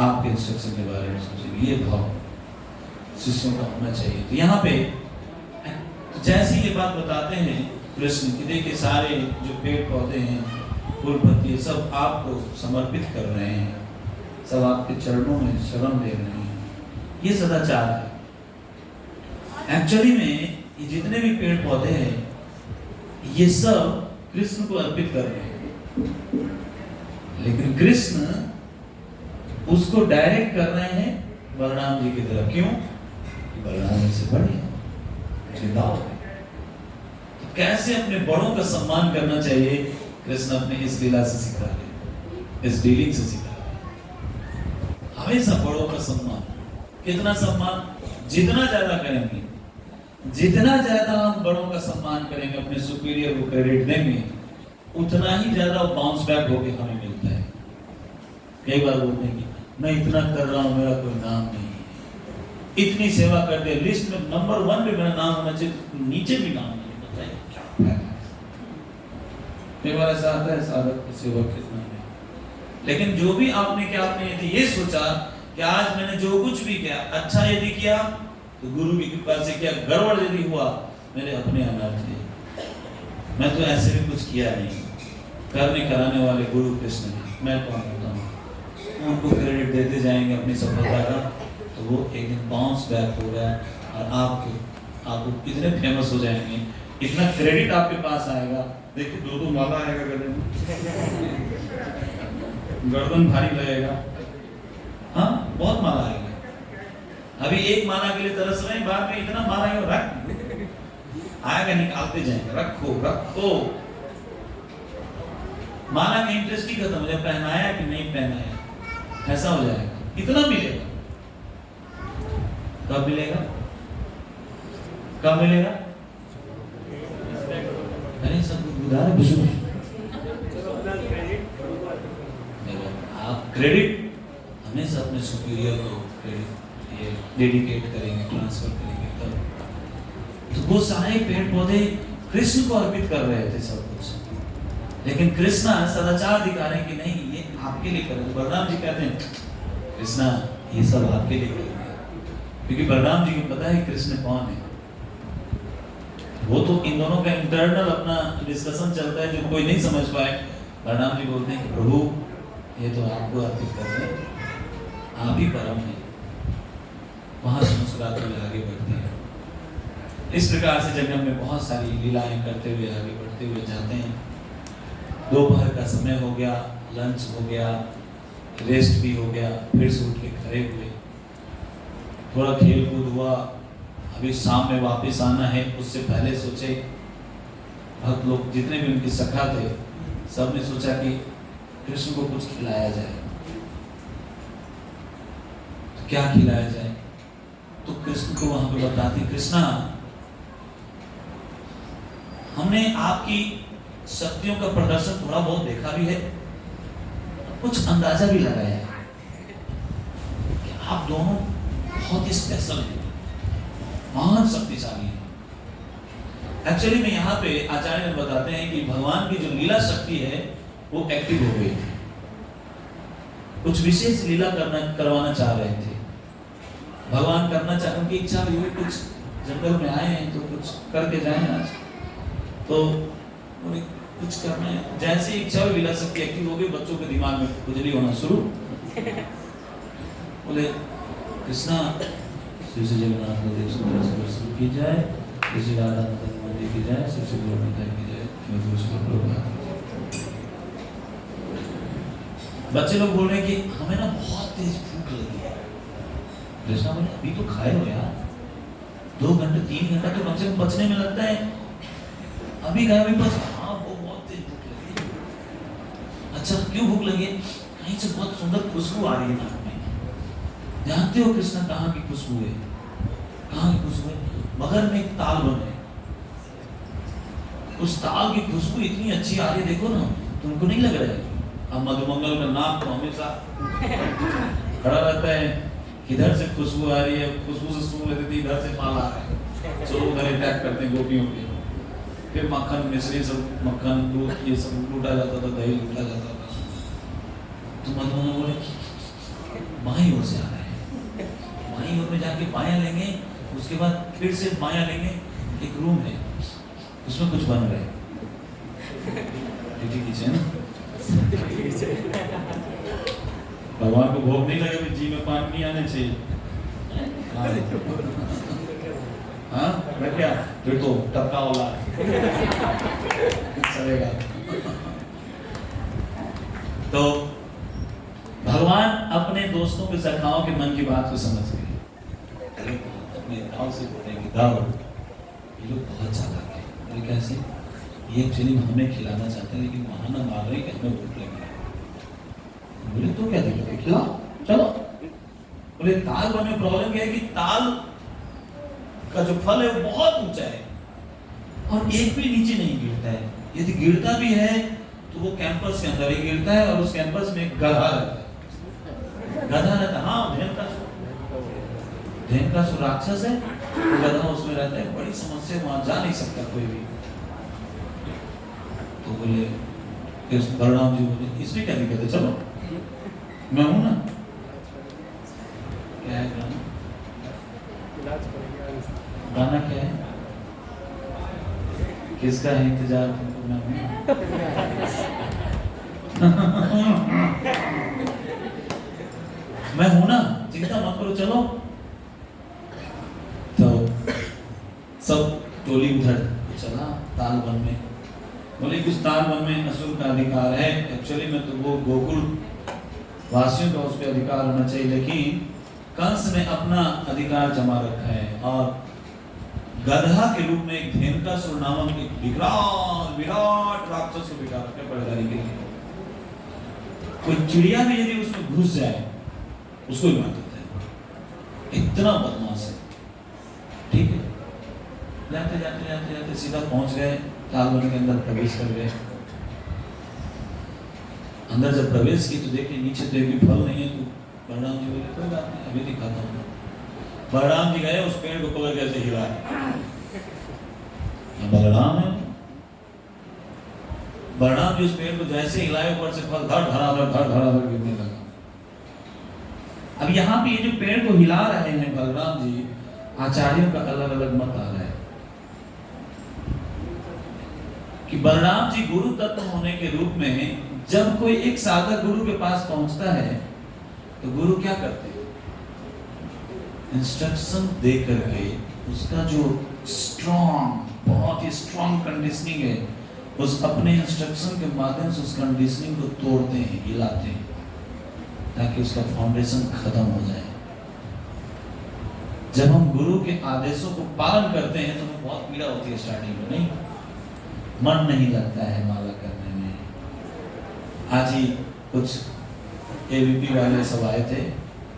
आपके इंस्ट्रक्शन के बारे में सोचेंगे। ये भाव शिष्यों का होना चाहिए। तो यहाँ पे जैसे ये बात बताते हैं कृष्ण कि देखिए सारे जो पेड़ पौधे हैं, फूल पत्ती सब आपको समर्पित कर रहे हैं, सब आपके चरणों में शरण ले रहे हैं। ये सदाचार है। एक्चुअली में ये जितने भी पेड़ पौधे हैं ये सब कृष्ण को अर्पित कर रहे हैं, लेकिन कृष्ण उसको डायरेक्ट कर रहे हैं बलराम जी की तरफ। क्यों? बलराम से बड़े दाव है। तो कैसे अपने बड़ों का सम्मान करना चाहिए, कृष्ण अपने इस लीला से सिखा रहे, इस डीलिंग से सिखा रहे। हमेशा बड़ों का सम्मान। कितना सम्मान? जितना ज्यादा करेंगे, जितना ज्यादा हम बड़ों का सम्मान करेंगे, अपने सुपीरियर को क्रेडिट देंगे, उतना ही ज्यादा बाउंस बैक होके हमें मिलता है। कई बार बोलते हैं कि मैं इतना कर रहा हूं, मेरा कोई नाम नहीं है, इतनी सेवा कर दे, लिस्ट में नंबर 1 पे मेरा नाम होना चाहिए, नीचे भी नाम नहीं, बताइए क्या फायदा। कई बार ऐसा आता है साधक की सेवा कितना है, लेकिन जो भी आपने किया, आपने यदि ये सोचा कि आज मैंने जो कुछ भी किया अच्छा यदि किया तो गुरु की कृपा से किया, गड़बड़ यदि हुआ मेरे अपने अनर्थ थे, मैं तो ऐसे भी कुछ किया नहीं। करने कराने वाले गुरु कृष्ण हैं, मैं कौन होता हूँ? उनको क्रेडिट देते जाएंगे अपनी सफलता का, तो वो एक दिन बाउंस बैक होगा और आपको इतने फेमस हो जाएंगे, इतना क्रेडिट आपके पास आएगा। देखिए 2-2 माला आएगा गले में, गर्दन भारी लगेगा। हाँ, बहुत माला आएगा। अभी एक माला के लिए तरस रहे हैं, बाद में इतना माला है, रख आएगा, निकालते जाएंगे, रखो। माला का इंटरेस्ट ही खत्म हो जाए, पहनाया कि नहीं पहनाया, ऐसा हो जाएगा। इतना मिलेगा, कब मिलेगा? कब मिलेगा? अरे सब उधार बुजुर्ग, आप क्रेडिट हमेशा अपने सुपीरियर को क्रेडिट ये डेडिकेट करेंगे, ट्रांसफर करेंगे तब। तो वो सारे पेड़ पौधे कृष्ण को अर्पित कर रहे थे सब कुछ, लेकिन कृष्णा सदाचार दिखा रहे हैं कि नहीं, ये आपके लिए करेंगे। बलराम जी कहते हैं कृष्णा ये सब आपके लिए करेंगे, क्योंकि बलराम जी को पता है कृष्ण कौन है। वो तो इन दोनों का इंटरनल अपना डिस्कशन चलता है जो कोई नहीं समझ पाए। बलराम जी बोलते हैं कि प्रभु ये तो आपको अर्पित कर रहे हैं, आप ही परम हैं। वहां से मुस्कुराते हुए आगे बढ़ते हैं। इस प्रकार से जंगल में बहुत सारी लीलाएं करते हुए आगे बढ़ते हुए जाते हैं। दोपहर का समय हो गया, लंच हो गया, रेस्ट भी हो गया, फिर से उठ के खड़े हुए, थोड़ा खेल कूद हुआ। अभी शाम में वापस आना है, उससे पहले सोचे भक्त लोग जितने भी उनके सखा थे, सब ने सोचा कि कृष्ण को कुछ खिलाया जाए। तो क्या खिलाया जाए? तो कृष्ण को वहां पे बताती, कृष्णा हमने आपकी शक्तियों का प्रदर्शन थोड़ा बहुत देखा भी है, कुछ अंदाजा भी लगाया है कि आप दोनों बहुत ही स्पेशल हैं, महान शक्तिशाली है। एक्चुअली में यहाँ पे आचार्य ने बताते हैं कि भगवान की जो लीला शक्ति है वो एक्टिव हो गई थी, कुछ विशेष लीला करवाना चाह रहे थे भगवान, करना चाह, उनकी इच्छा हुई कुछ जंगल में आए हैं तो कुछ करके जाए आज, तो उन्हें कुछ करना है। जैसे इच्छा हुई लीला शक्ति एक्टिव हो गई, बच्चों के दिमाग में खुजली होना शुरू। बोले कृष्णा श्री श्री जगन्नाथ देव सुंदर से दर्शन की जाए, श्री राधा माता मंदिर की जाए, श्री श्री गोविंद की जाए। बच्चे लोग बोल रहे हैं कि हमें ना बहुत तेज भूख लगी है, कृष्णा बोले अभी तो खाए हो यार, 2 घंटे 3 घंटा तो कम से कम पचने में लगता है, अभी खाए अभी पच। हाँ वो बहुत तेज भूख लगी। अच्छा क्यों भूख लगी? कहीं से बहुत सुंदर खुशबू आ रही है नाक में। जानते हो कृष्णा कहाँ की खुशबू है? कहाँ की खुशबू है? बगल में एक ताल बन है, उस ताल की खुशबू इतनी अच्छी आ रही है, देखो ना, तुमको नहीं लग रहा है? अब मधुमंगल का नाक तो हमेशा खड़ा रहता है, इधर से खुशबू आ रही है, खुशबू से सूंघ लेती थी, इधर से माल आ रहा है, चलो उधर अटैक करते हैं गोपियों के। फिर मक्खन मिश्री सब, मक्खन दूध ये सब लूटा जाता था, दही लूटा जाता था। तो मधुमंगल बोले बाईं ओर से आ रहा है, बाईं ओर में जाके बायां लेंगे, उसके बाद फिर से बायां लेंगे, एक रूम है उसमें कुछ बन रहा है, ठीक है ना? भगवान को भोग नहीं लगे, जी में पानी नहीं आने चाहिए। हाँ मैं क्या फिर तो टपका वाला चलेगा। तो भगवान अपने दोस्तों के सखाओं के मन की बात को समझ गए। अपने दाव से बोलेंगे दाव ये लोग बहुत चालाक है। बोले कैसे? ये एक्चुअली हमें खिलाना चाहते हैं लेकिन बहाना मार रहे हैं कि हमें भूख लगी है। बोले तो क्या दिक्कत है, खिलाओ चलो। बोले ताल वन में प्रॉब्लम क्या है कि ताल का जो फल है वो बहुत ऊंचा है और एक भी नीचे नहीं गिरता है, यदि गिरता भी है तो वो कैंपस के अंदर ही गिरता है और उस कैंपस में एक गधा रहता है, गधा रहता है। हाँ धेन का राक्षस है, तो गधा उसमें रहता है, बड़ी समस्या, वहां जा नहीं सकता कोई भी। तो बोले बलराम जी बोले इसमें क्या दिक्कत है, चलो मैं हूं ना। क्या है गाना? गाना क्या है? किसका है इंतजार तुमको? मैं हूं। मैं हूं ना, चिंता मत करो, चलो। तो सब टोली उधर चला ताल वन में। बोले कुछ ताल वन में असुर का अधिकार है, एक्चुअली में तो वो गोकुल वासियों का उस पर अधिकार होना चाहिए, लेकिन कंस ने अपना अधिकार जमा रखा है और गधा के रूप में एक धेनुकासुर नामक एक विराट राक्षस को बिठा रखा है बड़गारी के लिए। कोई चिड़िया भी यदि उसमें घुस जाए उसको ही मार देता है, इतना बदमाश है। ठीक है, जाते जाते जाते जाते सीधा पहुंच गए ताल वन के अंदर, प्रवेश कर गए। अंदर जब प्रवेश की तो देखे नीचे तो एक भी फल नहीं है। तो बलराम जी बोले कोई बात नहीं अभी दिखाता हूँ। बलराम जी गए, उस पेड़ को पकड़ कैसे हिलाए, बलराम है। बलराम जी उस पेड़ को जैसे हिलाए ऊपर से फल धड़ धड़ाधड़ गिरने लगा। अब यहाँ पे ये जो पेड़ को हिला रहे हैं बलराम जी, आचार्यों का अलग अलग मत आ रहा है कि बलराम जी गुरु तत्व होने के रूप में जब कोई एक साधक गुरु के पास पहुंचता है तो गुरु क्या करते हैं? इंस्ट्रक्शन दे करके उसका जो बहुत ही स्ट्रॉन्ग कंडीशनिंग है, उस अपने इंस्ट्रक्शन के माध्यम से उस कंडीशनिंग को तोड़ते हैं, हिलाते हैं, ताकि उसका फाउंडेशन खत्म हो जाए। जब हम गुरु के आदेशों को पालन करते हैं तो हमें बहुत पीड़ा होती है स्टार्टिंग में, नहीं, मन नहीं लगता है माला करने में। आज ही कुछ एबीपी वाले सब आए थे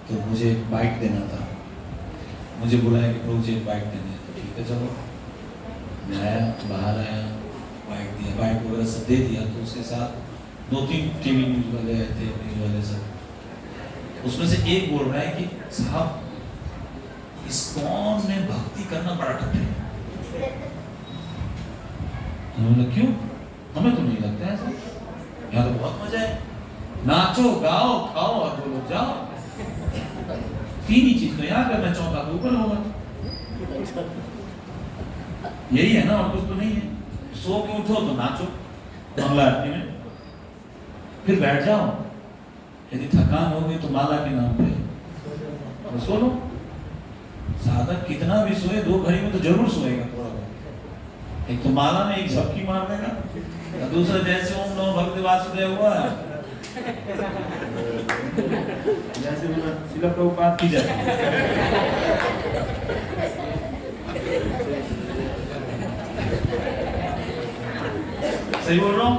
तो मुझे बाइक देना था, मुझे बुलाया कि प्रभु जी बाइक देने। तो ठीक है चलो, मैं आया, बाहर आया, बाइक दिया, बाइक वगैरह सब दे दिया। तो उसके साथ 2-3 टीवी न्यूज वाले आए थे, न्यूज वाले सब। उसमें से एक बोल रहा है कि साहब इस्कॉन में भक्ति करना बड़ा कठिन है। उन्होंने क्यों? हमें तो नहीं लगता है ऐसा, यहाँ तो बहुत मजा है, नाचो गाओ खाओ और बोलो जाओ। 3 ही चीज तो यहाँ करना, चौथा तो ऊपर होगा। यही है ना, और कुछ तो नहीं है। सो के उठो तो नाचो मंगला आरती में, फिर बैठ जाओ, यदि थकान हो गई तो माला के नाम पे तो सो लो। साधक कितना भी सोए 2 घड़ी में तो जरूर सोएगा थोड़ा बहुत। एक तो माला में एक झपकी मार देगा, दूसरा जैसे ओम नमो भगवते वासुदेव हुआ जैसे बोला शिला प्रभुपाद की जैसे सही बोल रहा हूँ?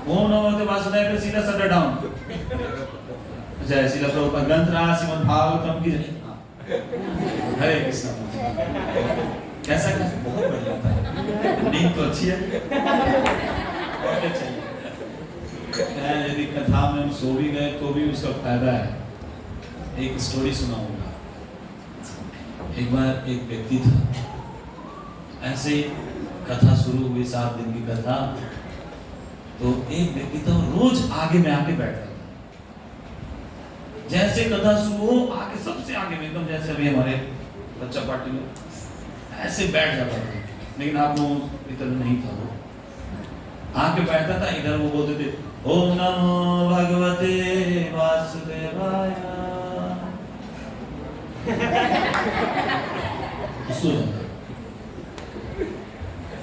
ओम नमो भगवते वासुदेवाय पे सीधा शटर डाउन। जय शिला प्रभुपाद ग्रंथ राज श्रीमद् भागवतम की जय। हरे कृष्ण। कैसा कैसा बहुत बढ़िया था। नींद तो अच्छी है। और क्या चाहिए? यदि कथा में हम सो भी गए तो भी उसका फायदा है। एक स्टोरी सुनाऊंगा। एक बार एक व्यक्ति था, ऐसे कथा शुरू हुई 7 दिन की कथा। तो एक व्यक्ति था रोज आगे में आके बैठता था। जैसे कथा शुरू हो आगे सबसे आगे में एकदम जैसे अभी हमारे बच्चा पार्टी में ऐसे बैठ जाता था। लेकिन आप लोगों की तरह नहीं था वो। आके बैठता था, इधर वो बोलते थे ओम नमो भगवते वासुदेवाय।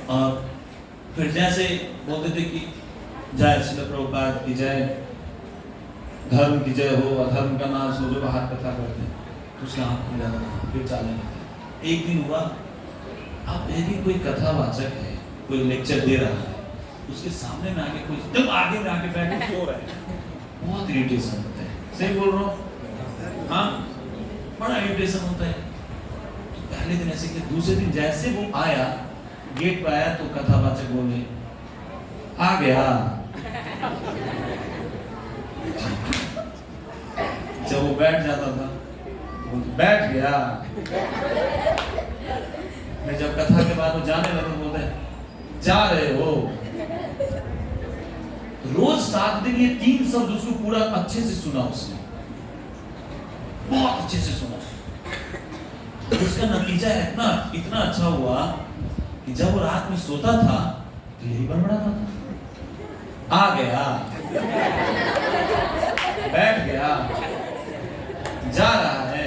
और फिर जैसे बोलते थे कि जय श्री प्रभुपाद की जय, धर्म की जय हो, अधर्म का नाश हो, जो बाहर कथा करते हैं तो उसका आंख खुल जाता था, फिर चालने लगता। एक दिन हुआ, अब यदि कोई कथावाचक है, कोई लेक्चर दे रहा है, उसके सामने में आके कोई जब आगे में आके बैठ के सो रहा है, बहुत इरिटेशन होता है। सही बोल रहा हूँ? हाँ, बड़ा इरिटेशन होता है। तो पहले दिन ऐसे किया, दूसरे दिन जैसे वो आया, गेट पर आया तो कथावाचक बोले आ गया। जब वो बैठ जाता था वो बैठ गया। मैं जब कथा के बाद वो जाने लगे बोलते हैं जा रहे हो। रोज 7 दिन ये 3 शब्द उसको पूरा अच्छे से सुना, उसने बहुत अच्छे से सुना। उसका नतीजा इतना अच्छा हुआ कि जब वो रात में सोता था तो यही बड़बड़ाता था, आ गया, बैठ गया, जा रहा है।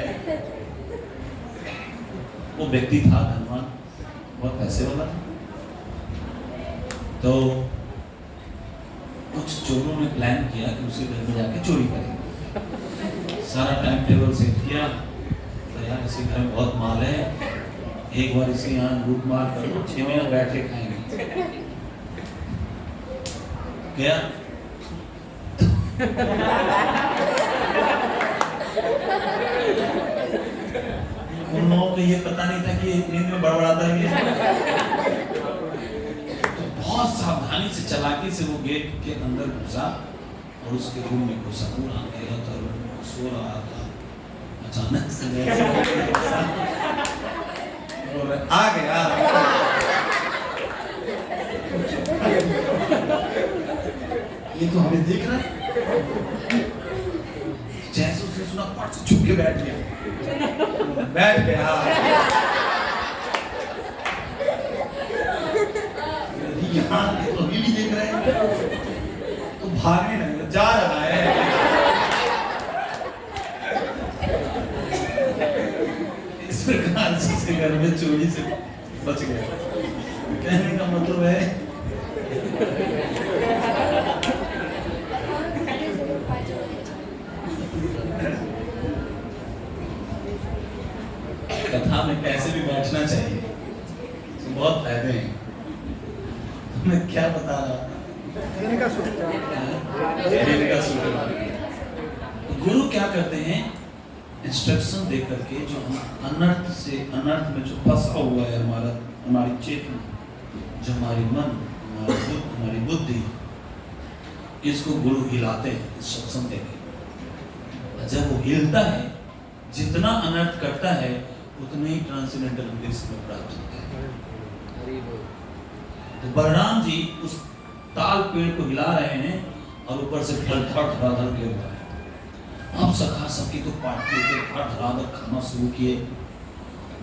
वो व्यक्ति था धनवान, बहुत पैसे वाला था। तो कुछ चोरों ने प्लान किया कि उसके घर में जाके चोरी करेंगे। सारा टाइम टेबल सेट किया, तो यार इसके घर में बहुत माल है, एक बार इसके यहाँ लूट मार कर लो, 6 महीने बैठ के खाएंगे। क्या उन लोगों को ये पता नहीं था कि नींद में बड़बड़ाता है। तो बहुत सावधानी से चालाकी से वो गेट के अंदर घुसा और उसके रूम में घुसा। पूरा अंधेरा था, सो रहा था। अचानक से आ गया। ये तो हमें देख रहा है। जैसे उसने सुना पट से झुक के बैठ गया। यहाँ तो अभी भी देख रहे हैं, तो भागने लगा, जा रहा है। इस प्रकार से उसके घर में चोरी से बच गया। कहने का मतलब है कथा में कैसे भी बैठना चाहिए, तो बहुत फायदे हैं। मैं क्या बता रहा था? गुरु क्या करते हैं, इंस्ट्रक्शन दे करके जो अनर्थ में जो फंसा हुआ है हमारी चेतना, जो हमारी मन, हमारी बुद्धि, इसको गुरु हिलाते हैं इंस्ट्रक्शन देके। जब वो हिलता है, जितना अनर्थ करता है उतने ही ट्रांसेंडेंटल उद्देश्य में प्राप्त होता है। तो बलराम जी उस ताल पेड़ को हिला रहे हैं और ऊपर से फल धड़ाधड़ गिर रहा है। अब सखा सखी तो पार्टी के धड़ाधड़ खाना शुरू किए।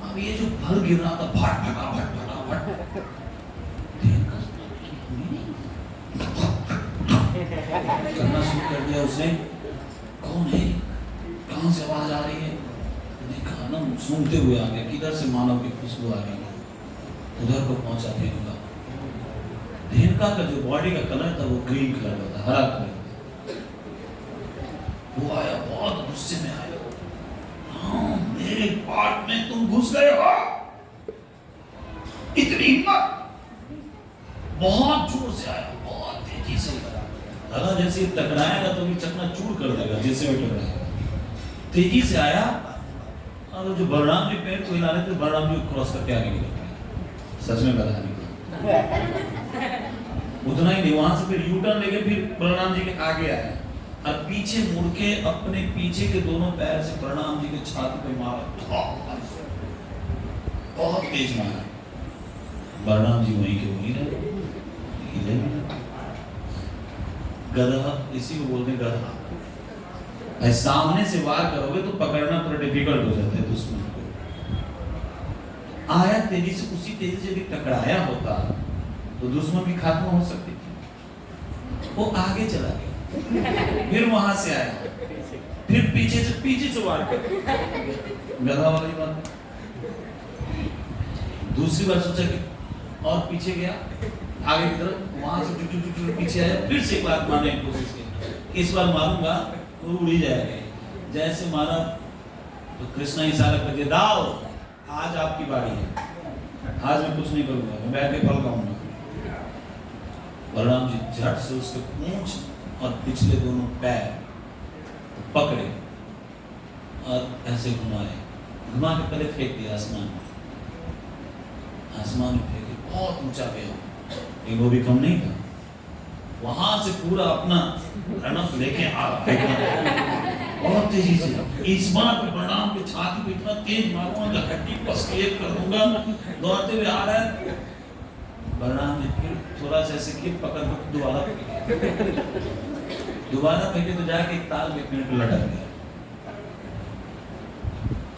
अब ये जो फल गिर रहा था फट करना शुरू कर दिया उसने। कौन है, कहां से आवाज आ रही है? देखा ना, सूंघते हुए आ गया, किधर से मानव की खुशबू आ रही है। उधर को पहुंचा फेंकूंगा। धेनुका का जो बॉडी का कलर था वो ग्रीन कलर का था, हरा कलर का। वो आया, बहुत गुस्से में आया, हाँ मेरे पार्ट में तुम घुस गए हो, इतनी हिम्मत। बहुत जोर से आया, बहुत तेजी से लगा जैसे टकराएगा तो भी चकनाचूर कर देगा, जैसे भी टकराएगा। तेजी से आया और जो बलराम जी पेड़ को हिला रहे थे, बलराम जी क्रॉस करके आगे निकल गए। सच में बता निकला। उतना ही नहीं, वहां से फिर यू टर्न लेके फिर बलराम जी के आगे आया और पीछे मुड़ के अपने पीछे के दोनों पैर से बलराम जी के छाती पे मारा, बहुत तेज मारा। बलराम जी वहीं के वहीं रहे, हिले भी नहीं। गधा, इसी को बोलते हैं गधा। भाई सामने से वार करोगे तो पकड़ना थोड़ा डिफिकल्ट हो जाता है दुश्मन को। आया तेजी से, उसी तेजी से यदि टकराया होता तो दुश्मन की खात्मा हो सकती थी। वो आगे चला गया, फिर वहां से आया, फिर पीछे से वार कर, गधा वाली बात। दूसरी बार सोचा कि और पीछे गया, आगे की तरफ, वहां से पीछे आया, फिर से एक बार मारने की कोशिश की। इस बार मारूंगा वो उड़ ही जाएगा। जैसे मारा तो कृष्णा इशारा कर दिया, दाओ आज आपकी बारी है, आज मैं कुछ नहीं करूंगा, मैं बैठ के फल खाऊंगा। बलराम जी झट से उसके पूंछ और पिछले दोनों पैर पकड़े और ऐसे घुमाए, घुमा के पहले फेंक दिया आसमान में। आसमान में फेंके, बहुत ऊंचा गया, वो भी कम नहीं था। वहां से पूरा अपना रणक लेके आ रहा है बहुत तेजी से। इस बार पे बलराम की छाती पे इतना तेज मारूंगा कि हड्डी पसलिए कर दूंगा। दौड़ते हुए आ रहा है, बलराम ने फिर थोड़ा सा ऐसे किक पकड़ के दोबारा फेंके तो जाके एक ताल के पेड़ पे लटक गया,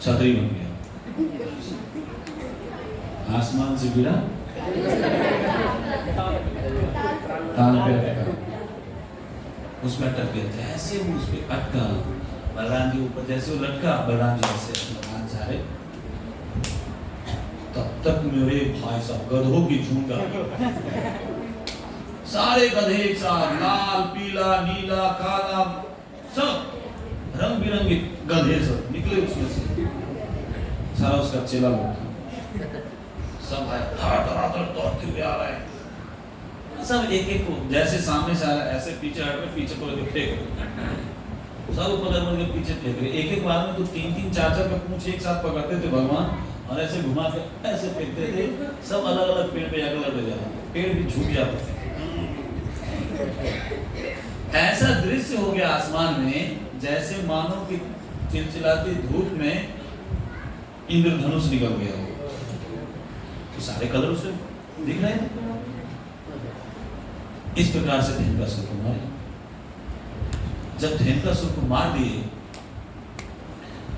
छतरी बन गया, आसमान से गिरा, ताल पे अटका, उसमें अटक गया। जैसे वो उस पे अटका, बलराम जी ऊपर जैसे वो लटका, बलराम जी ऐसे हाथ झाड़े, तब तक मेरे भाई साहब गधों की झुंड आ गई। सारे गधे एक साथ, लाल पीला नीला काला, सब रंग बिरंगे गधे सब निकले उसमें से। सारा उसका चेला लोग था, सब भाई धड़ाधड़ दौड़ते हुए आ रहे हैं। सब एक एक को जैसे सामने से आ रहा है ऐसे पीछे हट में पीछे को फेंक, सब पकड़ के पीछे फेंक रहे। एक एक बार में तो 3-3 4-4 का पूंछ एक साथ पकड़ते थे भगवान और ऐसे घुमा के ऐसे फेंकते थे। सब अलग अलग पेड़ पे जाकर लड़ जाते, पेड़ भी झुक जाते थे। ऐसा दृश्य हो गया आसमान में जैसे मानो कि चिलचिलाती धूप में इंद्रधनुष निकल गया हो। तो सारे कलर उसमें दिख रहे हैं। इस प्रकार से धेनुकासुर को मारे। जब धेनुकासुर को मार दिए,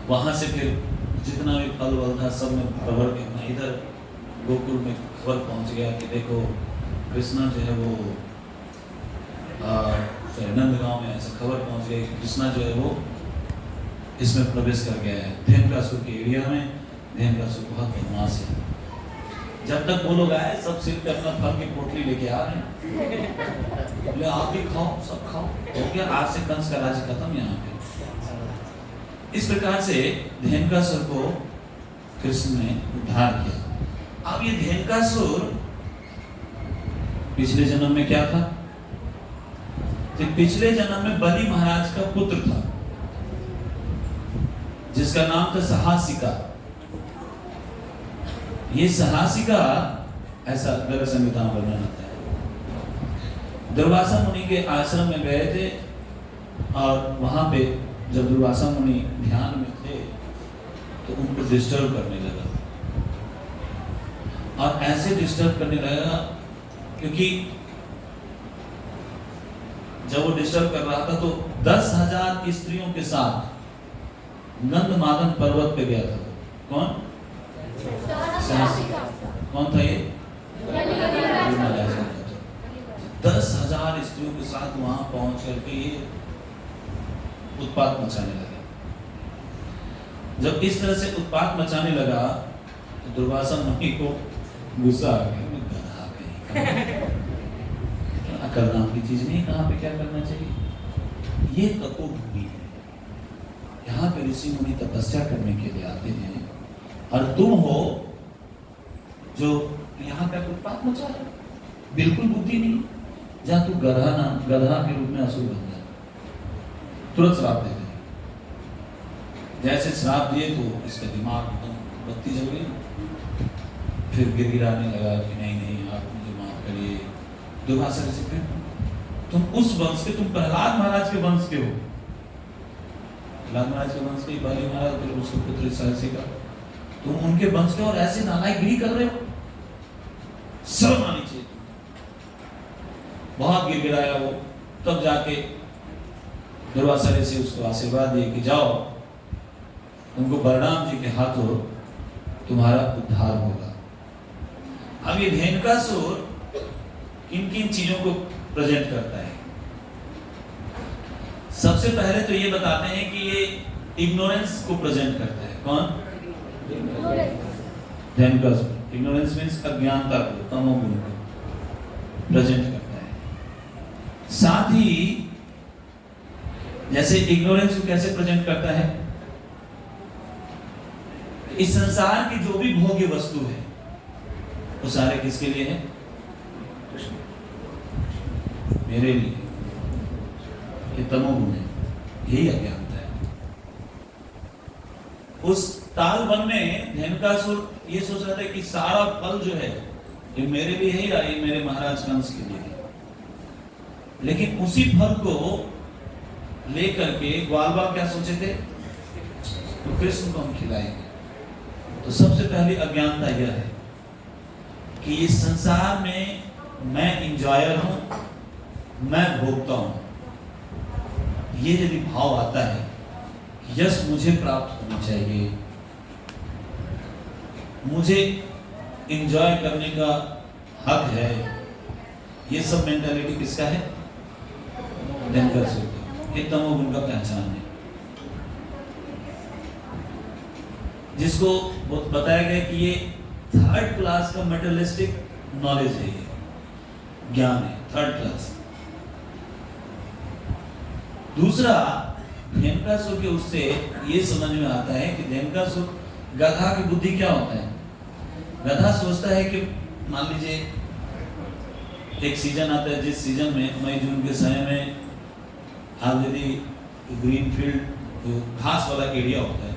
वहां से फिर जितना भी फल वल था सब में प्रवर के इधर गोकुल में खबर पहुंच गया कि देखो कृष्णा जो है वो नंदगांव में ऐसा खबर पहुंच गई कि कृष्णा जो है वो इसमें प्रवेश कर गया है धेनुकासुर के एरिया में। धेनुकासुर बहुत बदमाश है। जब तक वो लोग आए सब सिर पे अपना फल की पोटली लेके आ रहे हैं, बोले आप भी खाओ, सब खाओ, हो गया आज से कंस का राज्य खत्म यहाँ पे। इस प्रकार से धेनुकासुर को कृष्ण ने उद्धार किया। अब ये धेनुकासुर पिछले जन्म में क्या था? तो पिछले जन्म में बलि महाराज का पुत्र था जिसका नाम था सहासिका। ये सहासिका ऐसा गर्ग संहिता में वर्णन आता है। दुर्वासा मुनि के आश्रम में गए थे और वहां पे जब दुर्वासा मुनि ध्यान में थे तो उनको डिस्टर्ब करने लगा और ऐसे डिस्टर्ब करने लगा क्योंकि जब वो डिस्टर्ब कर रहा था तो 10,000 स्त्रियों के साथ गंधमादन पर्वत पे गया था। कौन? कौन था ये? 10,000 स्त्रियों के साथ वहां पहुंच करके ये उत्पात मचाने लगा। जब इस तरह से उत्पात मचाने लगा तो दुर्वासा मुनि को गुस्सा आ गया। अक्कल नाम की चीज नहीं, कहाँ पे क्या करना चाहिए। ये तपोभूमि है, यहाँ पे ऋषि मुनि तपस्या करने के लिए आते हैं, और तुम हो जो यहाँ पे उत्पात मचा रहे, बिल्कुल बुद्धि नहीं, जहाँ तू गधा के रूप में असुर बन जाए, तुरंत श्राप देते हैं। जैसे श्राप दिए तो इसका दिमाग एकदम बत्ती जल गई, फिर गिड़गिड़ाने लगा कि नहीं नहीं आप मुझे माफ करिए। दुर्वासा ऋषि, फिर तुम उस वंश के, तुम प्रहलाद महाराज के वंश के हो, प्रहलाद महाराज के वंश के बलि महाराज, फिर उसके पुत्र सहसी का, तुम उनके वंश के और ऐसे नालायकगिरी कर रहे हो, शर्म आनी चाहिए। बहुत गिड़गिड़ाया वो, तब जाके दुर्वासा ऋषि उसको आशीर्वाद दिए कि जाओ, तुमको बलराम जी के हाथों तुम्हारा उद्धार होगा। अब ये धेनुकासुर किन किन चीजों को प्रेजेंट करता है। सबसे पहले तो ये बताते हैं कि ये इग्नोरेंस को प्रेजेंट करता है। कौन? धेनुकासुर। इग्नोरेंस मीन्स अज्ञानता को, तमोगुण को प्रेजेंट करता है। साथ ही जैसे इग्नोरेंस को कैसे प्रेजेंट करता है, इस संसार की जो भी भोग्य वस्तु है वो सारे किसके लिए है? मेरे लिए। ये तमोगुण है, यही अज्ञानता है। उस ताल वन में धेनुकासुर ये सोच रहा था कि सारा फल जो है ये मेरे लिए ही, ये मेरे महाराज कंस के लिए है। लेकिन उसी फल को लेकर के ग्वालवाल क्या सोचे थे, तो कृष्ण को हम खिलाएंगे। तो सबसे पहली अज्ञानता यह है कि इस संसार में मैं इंजॉयर हूं, मैं भोगता हूं। ये यदि भाव आता है, यश मुझे प्राप्त होना चाहिए, मुझे इंजॉय करने का हक है, ये सब मेंटालिटी किसका है? धेनुकासुर। ये तमोगुण का पहचान है, जिसको बताया गया कि ये थर्ड क्लास का मेटेरियलिस्टिक नॉलेज है, ये ज्ञान है, थर्ड क्लास। दूसरा, धेनुकासुर के उससे ये समझ में आता है कि धेनुकासुर, गधा की बुद्धि क्या होता है? गधा सोचता है कि मान लीजिए एक सीजन आता है, जिस सीजन में मई जून के समय में आप यदि ग्रीन फील्ड जो घास वाला एरिया होता है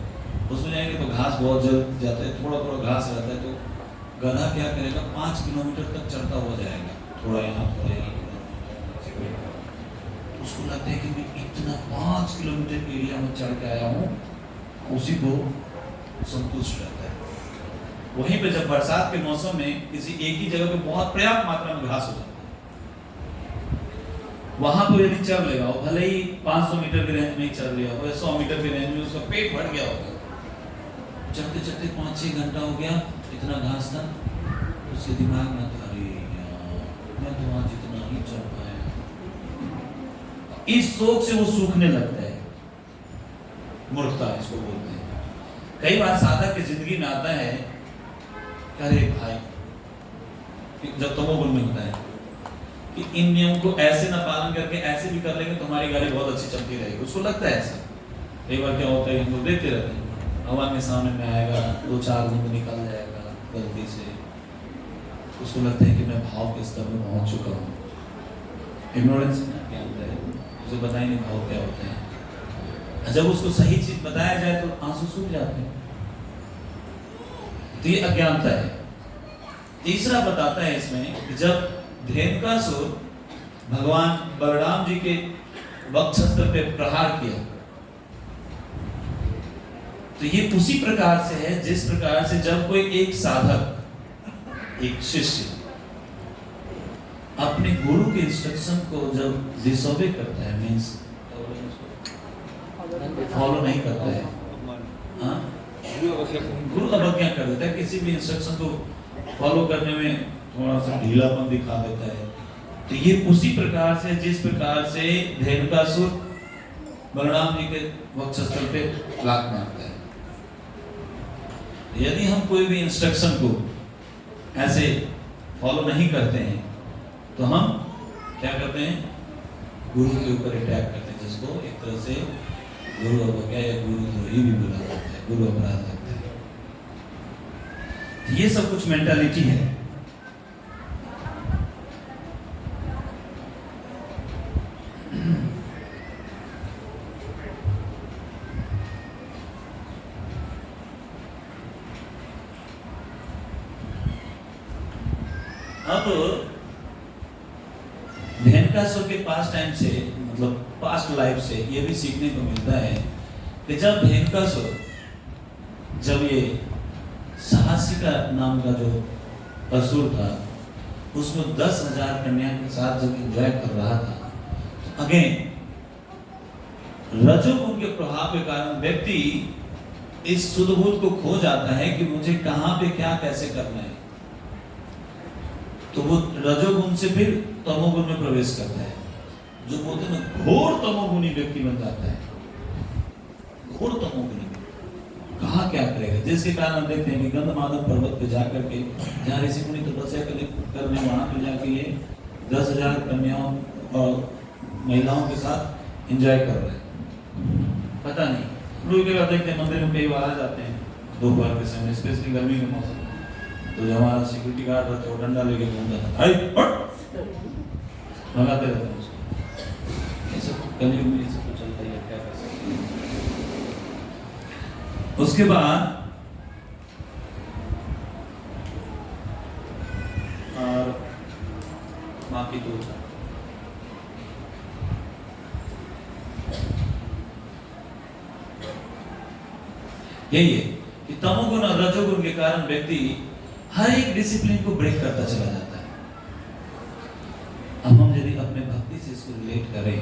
उसमें जाएंगे तो घास बहुत जल्द जाता है, थोड़ा थोड़ा घास रहता है, तो गधा क्या करेगा, 5 किलोमीटर तक चढ़ता हुआ जाएगा, थोड़ा यहाँ थोड़ा यहाँ। उसको लगता है कि मैं इतना 5 किलोमीटर एरिया में चढ़ के आया हूँ, उसी को संतुष्ट रहता है। वहीं पे जब बरसात के मौसम में किसी एक ही जगह पे बहुत पर्याप्त मात्रा में घास हो जाता है, वहां पर यदि चढ़ लेगा, भले ही 500 मीटर के रेंज में ही चढ़ लिया हो, 100 मीटर के रेंज में उसका पेट भर गया होगा, चढ़ते चढ़ते 5-6 घंटा हो गया, इतना घास था, उसके दिमाग में था, अरे मैं तो आज इतना ही चढ़ पाया। इस शौक से वो सूखने लगता है, मूर्खता इसको बोलते हैं। कई बार साधक की जिंदगी में आता है, अरे भाई, जब तमोगुण में होता है कि इन नियम को ऐसे ना पालन करके ऐसे भी कर लेंगे तो हमारी गाड़ी बहुत अच्छी चलती रहेगी, उसको लगता है ऐसा। कई बार क्या होता है, हम लोग देखते रहते हैं, भगवान के सामने में आएगा, 2-4 घूम निकल जाएगा गलती से, उसको लगता है कि मैं भाव के स्तर में पहुंच चुका हूँ। इग्नोरेंस क्या होता है, उसे पता ही नहीं भाव क्या होते हैं। जब उसको सही चीज बताया जाए तो आंसू सूख जाते हैं, तो ये अज्ञानता है। तीसरा बताता है इसमें कि जब धेनुकासुर भगवान बलराम जी के वक्षस्थल पे प्रहार किया, तो ये उसी प्रकार से है जिस प्रकार से जब कोई एक साधक, एक शिष्य अपने गुरु के इंस्ट्रक्शन को जब डिसोबे करता है, मींस फॉलो नहीं करता है, हाँ, गुरु अवज्ञा कर देता है, किसी भी इंस्ट्रक्शन को फॉलो करने में थोड़ा सा ढीलापन दिखा देता है, तो ये उसी प्रकार से जिस प्रकार से धेनुकासुर बलराम जी के वक्षस्थल पे लात मारता है। यदि हम कोई भी इंस्ट्रक्शन को ऐसे फॉलो नहीं करते हैं तो हम क्या करते हैं, गुरु के ऊपर अटैक करते हैं, जिसको एक तरह से गुरु अवज्ञा या गुरु द्रोही भी बोला जाता है, गुरु अपराध लगता है। ये सब कुछ मेंटालिटी है। अब धेनुकासुर के पास्ट टाइम से, मतलब पास्ट लाइफ से ये भी सीखने को मिलता है कि जब धेनुकासुर, जब ये साहसिका नाम का जो असुर था, उसमें 10,000 कन्या के साथ जब एंजॉय कर रहा था, तो अगेन रजोगुण के प्रभाव के कारण व्यक्ति इस सुध-बुध को खो जाता है कि मुझे कहां पे क्या कैसे करना है, तो वो रजोगुण से फिर तमोगुण में प्रवेश करता है, जो बोलते हैं ना घोर तमोगुणी व्यक्ति बन जाता है। घोर तमोगुणी कहाँ क्या करेगा, जिसके कारण हम देखते हैं कि गंधमादन पर्वत पे जाकर के जहाँ ऋषि मुनि तपस्या करने वहां पे जाके ये 10,000 कन्याओं और महिलाओं के साथ एंजॉय कर रहे हैं। पता नहीं लोग देखते हैं मंदिर में कई बार आ जाते हैं दोपहर के समय, स्पेशली गर्मी के मौसम, तो जो हमारा सिक्योरिटी गार्ड रहता है वो डंडा लेके घूमता था, भगाते रहते हैं उसको। ये सब कलयुग में ये सब तो चलता ही है, क्या कर सकते हैं। उसके बाद और बाकी तो यही है कि तमोगुण और रजोगुण के कारण व्यक्ति हर एक डिसिप्लिन को ब्रेक करता चला जाता है। अब हम यदि अपने भक्ति से इसको रिलेट करें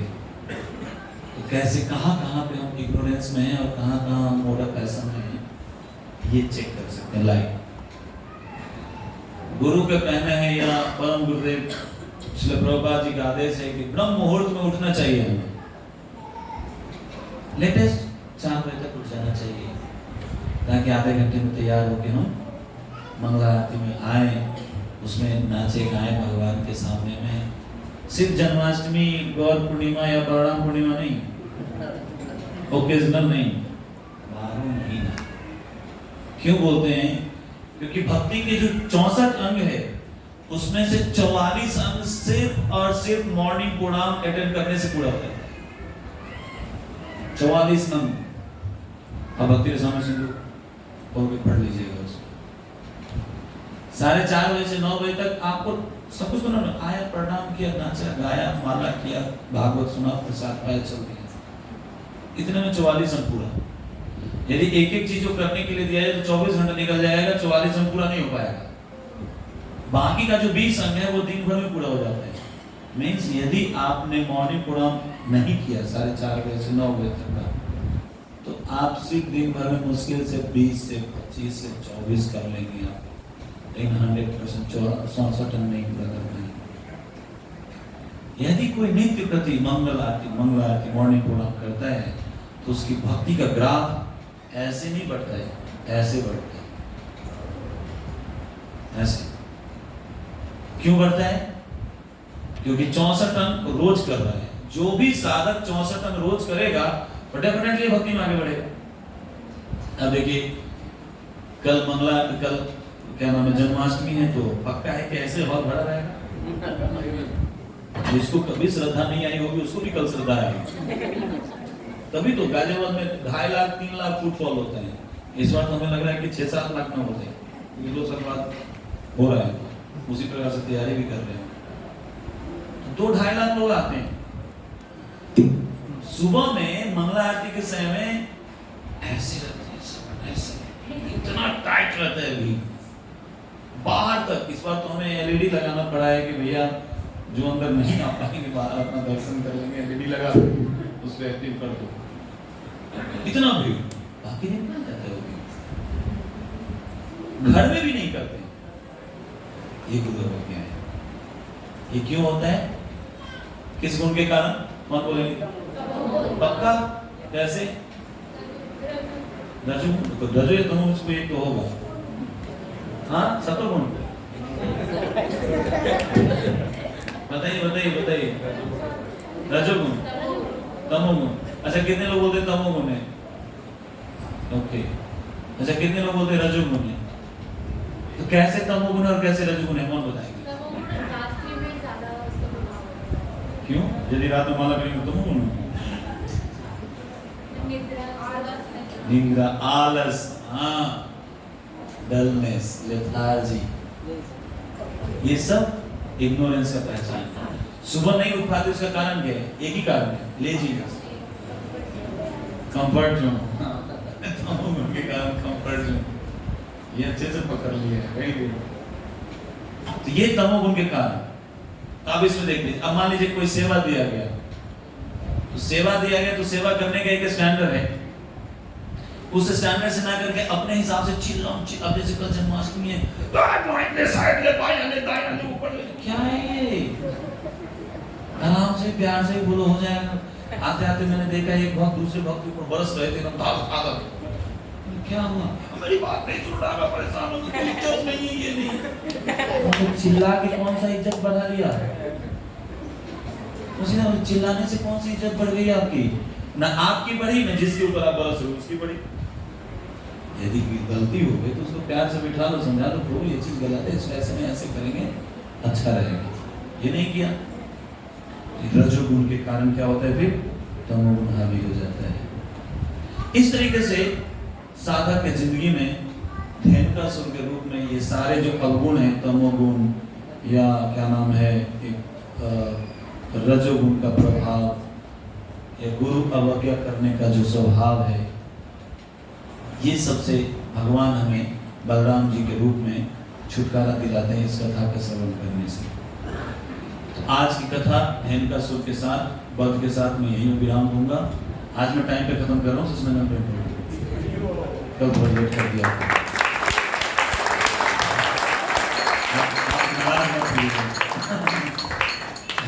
तो कैसे कहां पे हम इग्नोरेंस में हैं और कहां हम मोड़ा पैसा में हैं, ये चेक कर सकते हैं। लाइक गुरु का कहना है या परम गुरुदेव श्री प्रभुपाद जी का आदेश है कि ब्रह्म मुहूर्त में उठना चाहिए, हमें लेटेस्ट 4 बजे तक उठ जाना चाहिए, ताकि आधे घंटे में तैयार होकर हम मंगला आरती में आए, उसमें नाचे गाए भगवान के सामने में। सिर्फ जन्माष्टमी, गौर पूर्णिमा या बलराम पूर्णिमा नहीं, ओकेजनल नहीं, 12 महीना। क्यों बोलते हैं? क्योंकि भक्ति के जो 64 अंग है उसमें से 44 अंग सिर्फ और सिर्फ मॉर्निंग प्रणाम अटेंड करने से पूरा होता है। 44 अंग। अब भक्ति के सामने सिंधु और भी पढ़ लीजिएगा उसको। 4:30 बजे से 9 बजे तक आपको सब कुछ सुना, आया, प्रणाम किया, नाचा गाया, माला किया, भागवत सुना, प्रसाद पाया, चल दिया। इतने में 44 अंग पूरा। यदि एक एक चीज को करने के लिए दिया जाए तो 24 घंटे निकल जाएगा, 44 अंग पूरा नहीं हो पाएगा। बाकी का जो 20 अंग है वो दिन भर में पूरा हो जाता है। मीन्स यदि आपने मॉर्निंग प्रणाम नहीं किया 4:30 बजे से 9 बजे तक का, तो आप सिर्फ दिन भर में मुश्किल से 20 से 25 से 24 कर लेंगे आप, लेकिन 100% 64 अंग नहीं पूरा कर पाएंगे। यदि कोई नित्य प्रति मंगल आरती मॉर्निंग प्रणाम करता है तो उसकी भक्ति का ग्राफ ऐसे नहीं बढ़ता है, ऐसे बढ़ता है। ऐसे क्यों बढ़ता है? क्योंकि 64 अंग रोज कर रहा है। जो भी साधक 64 अंग रोज करेगा तो डेफिनेटली भक्ति में आगे बढ़ेगा। अब देखिए कल क्या नाम है, जन्माष्टमी है, तो पक्का है कि ऐसे बहुत बड़ा रहेगा। जिसको कभी श्रद्धा नहीं आई होगी उसको भी कल श्रद्धा आएगी। तभी तो गाजियाबाद में 2.5 लाख 3 लाख फुटफॉल होता है। इस बार तो हमें लग रहा है कि 6-7 लाख में होते हैं। ये 2 साल बाद हो रहा है, उसी प्रकार से तैयारी भी कर रहे हैं। 2-2.5 लाख लोग आते हैं। सुबह में मंगला आरती के समय में ऐसे रहते हैं सब, ऐसे इतना टाइट रहता है भी बाहर तक। इस बार तो हमें एलईडी लगाना पड़ा है कि भैया जो अंदर नहीं आ पाएंगे बाहर अपना दर्शन कर लेंगे, एलईडी लगा दो, उसको एक्टिव कर दो। इतना भीड़ बाकी नहीं बन जाता है, घर में भी नहीं करते। ये गुरु क्या है? ये क्यों होता है? किस गुण के कारण? कौन बोलेंगे? पक्का कैसे? रजो ये तो उसको एक तो होगा, हाँ सतो गुण। बताइए रजोगुण, तमोगुण। अच्छा कितने लोग बोलते हैं तमोगुण है? ओके। अच्छा कितने लोग बोलते हैं रजोगुण है? तो कैसे तमोगुण और कैसे रजोगुण है, कौन बताएंगे? रात्रि में ज़्यादा उसका प्रभाव होता है। क्यों? यदि रात में माला करेंगे तमोगुण होगा। निद्रा, आलस, हाँ, डलनेस, लेथार्जी, ये सब इग्नोरेंस का पहचान है। सुबह नहीं उठ पाते उसका कारण क्या है? एक ही कारण है, लेजीनेस, कंफर्ट जोन। तमोगुण के कारण कंफर्ट जोन, ये अच्छे से पकड़ लिया है, वेरी गुड। तो ये तमोगुण के कारण। अब इसमें देखिए, अब मान लीजिए कोई सेवा दिया गया, तो सेवा दिया गया तो सेवा करने का एक स्टैंडर्ड है। उस स्टैंडर्ड से ना करके अपने हिसाब से चिल्लाऊं, अब जैसे कल जन्माष्टमी है, साइड ले, बाएं ले, दाएं ले, ऊपर ले, क्या है ये? आराम से प्यार से बोलो, हो जाएगा। आते आते मैंने देखा एक भक्त दूसरे भक्त के ऊपर बरस रहे थे, एकदम ताज़ा। क्या हुआ? मेरी बात नहीं सुन रहा, मैं परेशान हूँ, कोई इज्जत नहीं है, ये नहीं। तो चिल्ला के कौन सा इज्जत बढ़ा लिया? उसी ने चिल्लाने से कौन सी इज्जत बढ़ गई आपकी? ना आपकी बढ़ी, ना जिसके ऊपर आप बरस रहे हो उसकी बढ़ी। यदि गलती हो गई तो उसको प्यार से बिठा लो, समझा लो, प्रभु ये चीज गलत है, इसको ऐसे में ऐसे करेंगे अच्छा रहेगा। ये नहीं किया, रजोगुण के कारण क्या होता है? फिर तमोगुण हावी हो जाता है। इस तरीके से साधक के जिंदगी में धेनुकासुर के रूप में ये सारे जो अवगुण हैं, तमोगुण या क्या नाम है, रजोगुण का प्रभाव या गुरु अवज्ञा करने का जो स्वभाव है, ये सबसे भगवान हमें बलराम जी के रूप में छुटकारा दिलाते हैं इस कथा का श्रवण करने से। तो आज की कथा धेनुकासुर के साथ, वध के साथ मैं यही विराम दूंगा। आज मैं टाइम पे खत्म कर रहा हूँ, जिसमें मैं कल थोड़ा लेट कर दिया।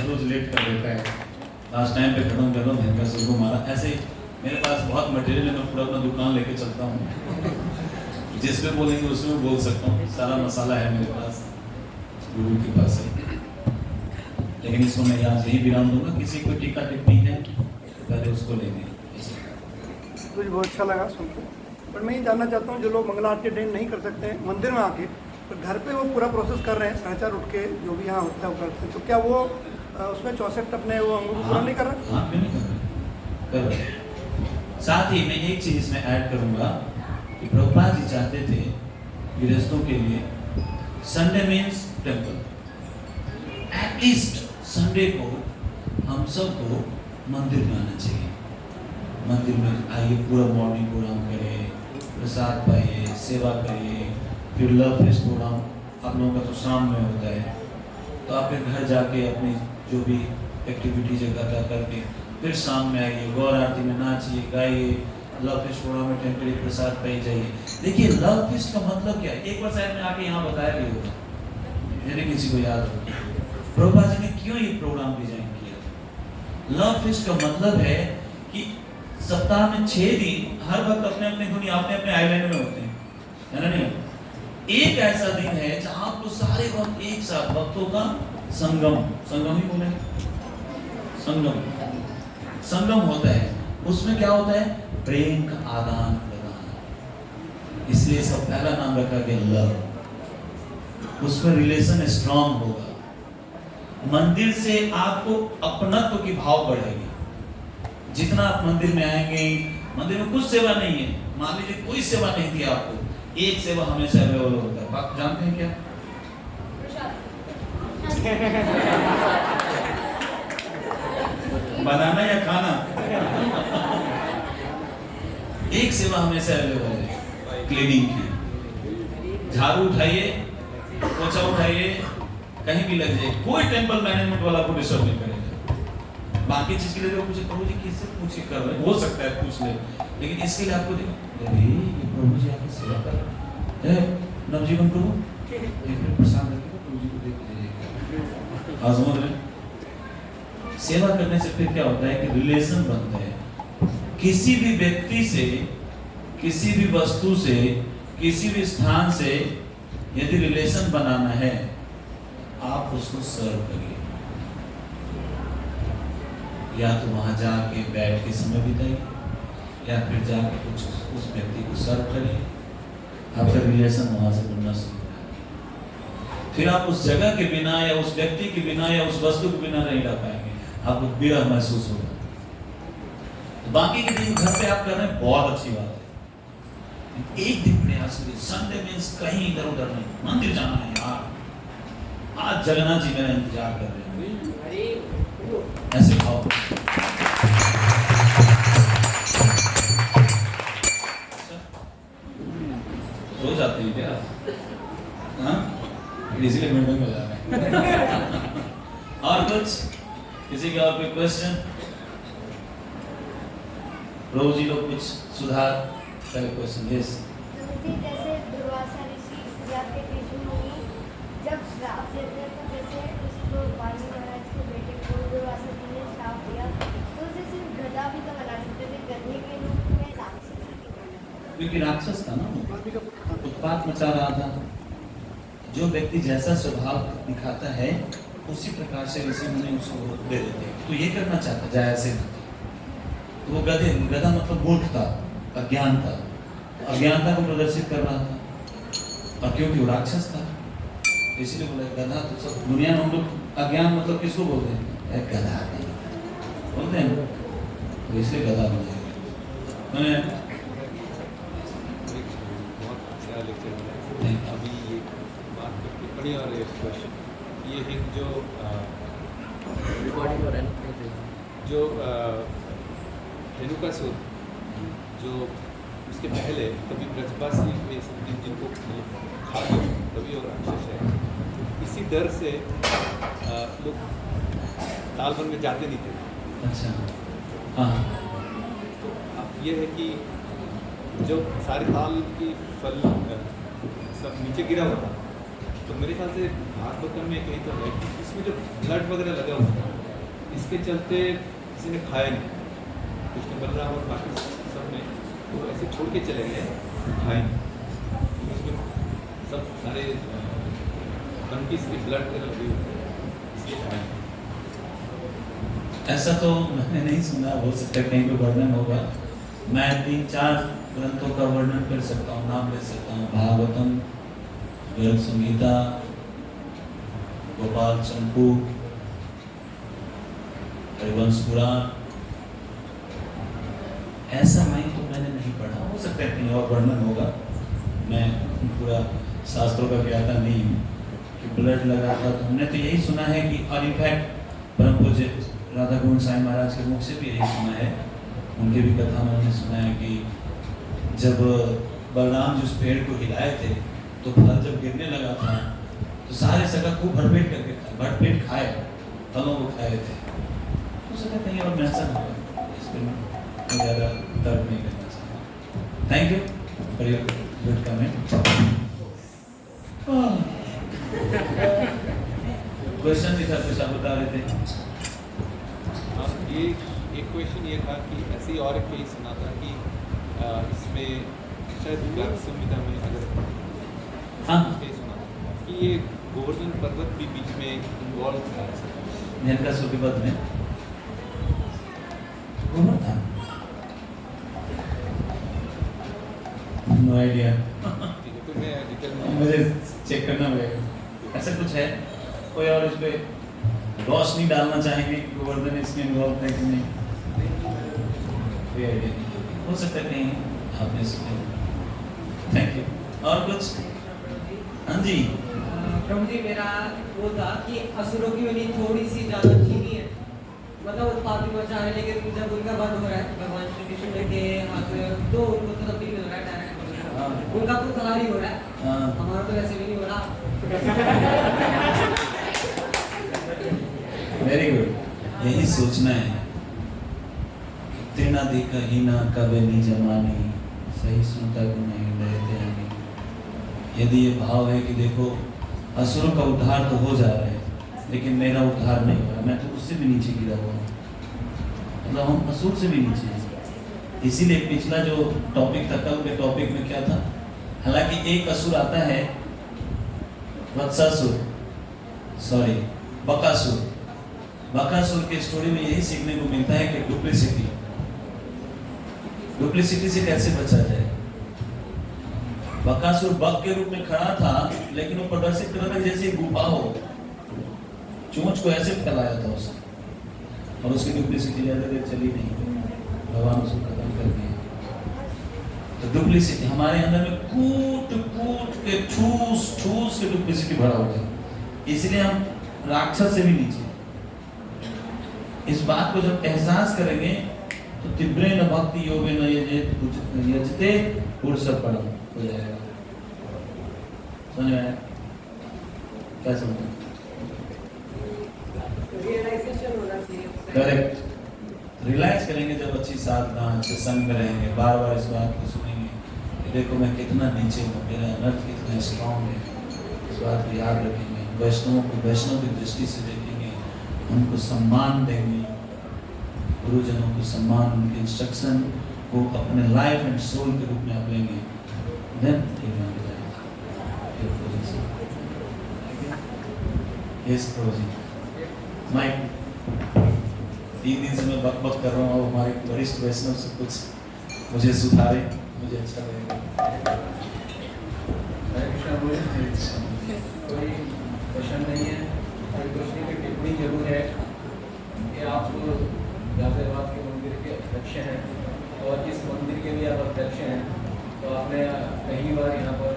रोज लेट कर देता है, लास्ट टाइम पे खत्म कर रहा हूँ। धेनुकासुर को मारा। ऐसे मेरे पास बहुत मटेरियल है, मैं पूरा अपना दुकान लेके चलता हूँ, जिसमें बोलेंगे उसमें बोल सकता हूँ, सारा मसाला है मेरे पास, गुरु के पास है। लेकिन इसको मैं यहाँ से ही विराम दूंगा। किसी को टीका टिप्पणी है तो पहले उसको लेंगे। मुझे बहुत अच्छा लगा सुनकर, पर मैं ये जानना चाहता हूँ, जो लोग मंगला आरती अटेंड नहीं कर सकते हैं मंदिर में आके, पर घर पे वो पूरा प्रोसेस कर रहे हैं, साढ़े 4 उठ के जो भी यहाँ होता है वो करते हैं, तो क्या वो उसमें 64 अपने वो अंगों को पूरा नहीं कर रहे? हाँ, क्यों नहीं कर रहे? साथ ही मैं एक चीज इसमें ऐड करूंगा कि प्रभुपाद जी चाहते थे गृहस्थों के लिए Sunday means temple, at least Sunday को हम सबको मंदिर में आना चाहिए। मंदिर में आइए, पूरा मॉर्निंग प्रोग्राम करें, प्रसाद पाइए, सेवा करिए, फिर लव फेस्ट प्रोग्राम आप लोगों का तो शाम में होता है, तो आप फिर घर जाके अपनी जो भी एक्टिविटीज है करके फिर शाम में आइए, गौर आरती में नाचिए, गाइए, लव फेस्ट प्रोग्राम में अटेंड करिए, प्रसाद पाई जाइए। देखिए लव फेस्ट का मतलब क्या है? एक बार शायद में आके यहाँ बताया भी होगा, यदि किसी को याद हो, प्रभुपाद जी ने क्यों ये प्रोग्राम डिजाइन किया। लव फेस्ट का मतलब है कि सप्ताह में 6 दिन हर वक्त अपने अपने दुनिया अपने अपने आइलैंड में होते हैं, है ना? नहीं, एक ऐसा दिन है जहां आपको सारे वक्त एक साथ भक्तों का संगम ही बोले, संगम होता है। उसमें क्या होता है? प्रेम का आदान प्रदान, इसलिए इसका पहला नाम रखा गया लव। उसमें रिलेशन स्ट्रांग होगा। मंदिर से आपको अपनत्व की भाव बढ़ेगी। जितना आप मंदिर में आएंगे, मंदिर में कुछ सेवा नहीं है, मान लीजिए कोई सेवा नहीं दी आपको, एक सेवा हमेशा अवेलेबल होता है। आप जानते हैं क्या? बनाना या खाना? एक सेवा हमेशा अवेलेबल है, क्लीनिंग की। झाड़ू उठाइए, पोछा उठाइए, कहीं भी लग जाए, कोई टेंपल मैनेजमेंट वाला आपको डिस्टर्ब नहीं करेगा। बाकी चीज के लिए पूछे, प्रभु जी किससे पूछे कर रहे हैं, हो सकता है पूछ ले, लेकिन इसके लिए आपको देखो, ये प्रभु जी आपकी सेवा कर रहे हैं, नवजीवन प्रभु एक मिनट प्रसाद रखिए, प्रभु जी को देख लीजिए। आजमा रहे सेवा करने से फिर क्या होता है कि रिलेशन बनता है। किसी भी व्यक्ति से, किसी भी वस्तु से, किसी भी स्थान से यदि रिलेशन बनाना है, आप उसको सर्व करिए। या तो वहाँ जाके बैठ के समय बिताइए या फिर जाके कुछ उस व्यक्ति को सर्व करिए, आपका रिलेशन वहाँ से बनना शुरू होगा। फिर आप उस जगह के बिना या उस व्यक्ति के बिना या उस वस्तु के बिना नहीं रह पाएंगे, आपको विरह महसूस होगा। तो बाकी के दिन घर पे आप कर रहे हैं, बहुत अच्छी बात है। एक दिन प्रयास करिए, संडे मीन्स कहीं इधर उधर नहीं, मंदिर जाना है यार, आज जगन्नाथ जी मेरा इंतजार कर रहे हैं, ऐसे खाओ। रोज आते हैं क्या? हाँ, इसीलिए मीटिंग में जा रहे हैं। और कुछ किसी का और कोई क्वेश्चन? प्रभु जी लोग कुछ सुधार पहले क्वेश्चन? यस। जैसे दुर्वासा ऋषि आपके कृष्ण मुनि जब श्राप देते हैं, तो जैसे उसको वाली महाराज के बेटे को दुर्वासा जी ने श्राप दिया, तो उसे सिर्फ गधा भी तो बना सकते थे, गधे के रूप में राक्षस क्योंकि राक्षस था ना, उत्पात मचा रहा था। जो व्यक्ति जैसा स्वभाव दिखाता है उसी प्रकार से ऋषि मुनि उसको दे देते। तो ये करना चाहता जाए ऐसे, तो वो गधा मतलब मूर्खता, अज्ञानता, अज्ञानता को प्रदर्शित कर रहा था। और क्योंकि वो राक्षस था इसीलिए बोला गधा। तो सब दुनिया में हम लोग अज्ञान मतलब किसको बोलते हैं? गधा बोलते हैं, तो इसलिए गधा बोलते हैं। अभी ये बात करके बड़ी और एक क्वेश्चन ये है जो रिकॉर्डिंग हो रहा है जो रेणुकासुर जो उसके पहले कभी ब्रजवासी जिनको खा गए कभी और राक्षस है, इसी डर से लोग ताल वन में जाते नहीं थे। अच्छा, हाँ। तो अब ये है कि जो सारे ताल की फल सब नीचे गिरा हुआ था, तो मेरे ख्याल से भागवतम में कहीं तो है कि इसमें जो ब्लड वगैरह लगा हुआ था, इसके चलते किसी ने खाया नहीं, कृष्ण बलराम और बाकी सब ने तो ऐसे छोड़ के चले गए, खाए नहीं। उसमें सब सारे बनकी इसकी ब्लड वगैरह लगी हुई थी, इसलिए खाए नहीं। ऐसा तो मैंने नहीं सुना, हो सकता है कहीं पे वर्णन होगा। मैं 3-4 ग्रंथों का वर्णन कर सकता हूँ, नाम ले सकता हूँ। भागवतम, गर्ग संगीता, गोपाल चंपू, हरिवंश पुराण। ऐसा मैं तो मैंने नहीं पढ़ा, हो सकता है कहीं और वर्णन होगा। मैं पूरा शास्त्रों का ज्ञाता नहीं हूँ कि ब्लड लगा था। तो हमने तो यही सुना है कि, और इनफैक्ट परम पूज्य राधा गोविंद साईं महाराज के मुख से भी यही सुना है, उनके भी कथा में हमने सुना है कि जब बलराम जिस पेड़ को हिलाए थे तो फल जब गिरने लगा था तो सारे सगा खूब भरपेट करके भरपेट खाए, फलों को खाए थे। हो सकता कहीं और मेंशन होगा, इस पर मैं ज़्यादा तर्क नहीं करना चाहता। Thank you for your good comment. Question भी था कुछ आप बता रहे थे? ये एक क्वेश्चन ये था कि ऐसे ही और एक केस सुना था कि इसमें शायद गर्ग संहिता में अगर हाँ केस सुना था कि ये गोवर्धन पर्वत भी बीच में इन्वॉल्व था जनका सुखीपद में गोवर्धन, नो आइडिया, ठीक है। तो मैं डिटेल में मुझे चेक करना पड़ेगा। ऐसा कुछ है कोई और इस पे रोशनी डालना चाहेंगे कि गोवर्धन इसमें इन्वॉल्व है कि नहीं? कोई आइडिया नहीं, हो सकता है कहीं आपने सुने। Thank you. और कुछ? हाँ जी। प्रभु जी, मेरा वो था कि असुरों की वाली थोड़ी सी ज़्यादा चीनी है, मतलब उत्पाद भी मचा रहे, लेकिन जब उनका वध हो रहा है भगवान श्री कृष्ण के हाथ में, तो उनको तो तब्दील हो रहा है डायरेक्ट, उनका तो फरार ही हो रहा है, हमारा तो वैसे भी नहीं हो रहा। वेरी गुड, यही सोचना है। तेना देखा ही ना कभी नहीं जमानी, सही सुनता को नहीं रहते हैं। यदि ये भाव है कि देखो असुरों का उद्धार तो हो जा रहा है लेकिन मेरा उद्धार नहीं हो रहा, मैं तो उससे भी नीचे गिरा हुआ हूँ, मतलब हम असुर से भी नीचे हैं। इसीलिए पिछला जो टॉपिक था, कल के टॉपिक में क्या था, हालांकि एक असुर आता है वत्सासुर, सॉरी बकासुर, बकासुर के स्टोरी में यही सीखने को मिलता है कि डुप्लिसिटी से कैसे बचा जाए। बकासुर बग के रूप में खड़ा था, लेकिन वो प्रदर्शित कर रहा था जैसे गुफा हो, चोंच को ऐसे फैलाया था उसने, और उसकी डुप्लिसिटी ज्यादा देर चली नहीं, भगवान उसको खत्म कर दिया। तो डुप्लिसिटी हमारे अंदर में कूट के ठूस के डुप्लिसिटी भरा हुआ है, इसलिए हम राक्षस से भी नीचे। इस बात को जब एहसास करेंगे तो तीव्रेन भक्ति योगेन यजते पुरुषपरम हो जाएगा। समझ में आया? क्या समझ? रियलाइजेशन होना चाहिए। करेक्ट। रियलाइज करेंगे जब अच्छी साधना, अच्छे संग में रहेंगे, बार बार इस बात को सुनेंगे कि देखो मैं कितना नीचे हूँ, मेरा अनर्थ कितना स्ट्रॉन्ग है, इस बात को याद रखेंगे। वैष्णवों को वैष्णव की दृष्टि से देखेंगे, उनको सम्मान देंगे, गुरुजनों को सम्मान, उनके इंस्ट्रक्शन को अपने लाइफ एंड सोल के रूप में आप लेंगे, देन माइक 3 दिन से मैं बक कर रहा हूँ, और हमारे वरिष्ठ वैष्णव से कुछ मुझे सुधारे, मुझे अच्छा लगेगा। कोई क्वेश्चन नहीं है, कोई क्वेश्चन की टिप्पणी जरूर है कि आप गाजियाबाद के मंदिर के अध्यक्ष हैं, और इस मंदिर के भी आप अध्यक्ष हैं, तो आपने पहली बार यहाँ पर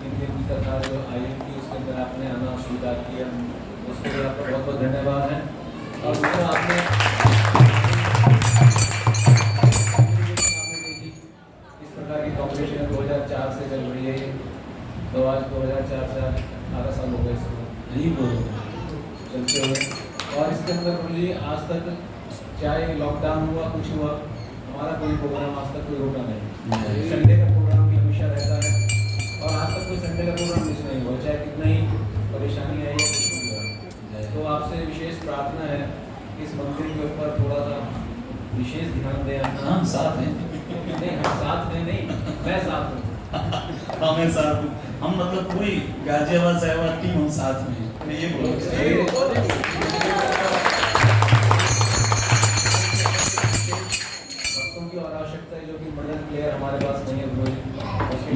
3 दिन की कथा जो आयोजित की उसके अंदर आपने आना स्वीकार किया, उसके लिए आपका बहुत बहुत धन्यवाद है। और दूसरा आपने इस प्रकार की कॉम्पिटिशन 2004 से चल रही है, तो आज 2004 से 18 साल हो गए इसको चलते हुए, और इसके अंदर मुझे आज तक चाहे लॉकडाउन हुआ कुछ हुआ, हमारा कोई प्रोग्राम आज तक कोई होता नहीं। संडे का प्रोग्राम भी हमेशा रहता है, और आज तक कोई संडे का प्रोग्राम मिस नहीं हुआ, चाहे कितना ही परेशानी आई है। तो आपसे विशेष प्रार्थना है कि इस मंदिर के ऊपर थोड़ा सा विशेष ध्यान दें। हम साथ हैं। नहीं, हम साथ में नहीं, मैं साथ हूँ। हमें साथ, हम मतलब पूरी गाजियाबाद साहिबाद टीम हम साथ में हैं। ये बोलो भक्तों की और आवश्यकता है, जो कि मदन प्लेयर हमारे पास नहीं है।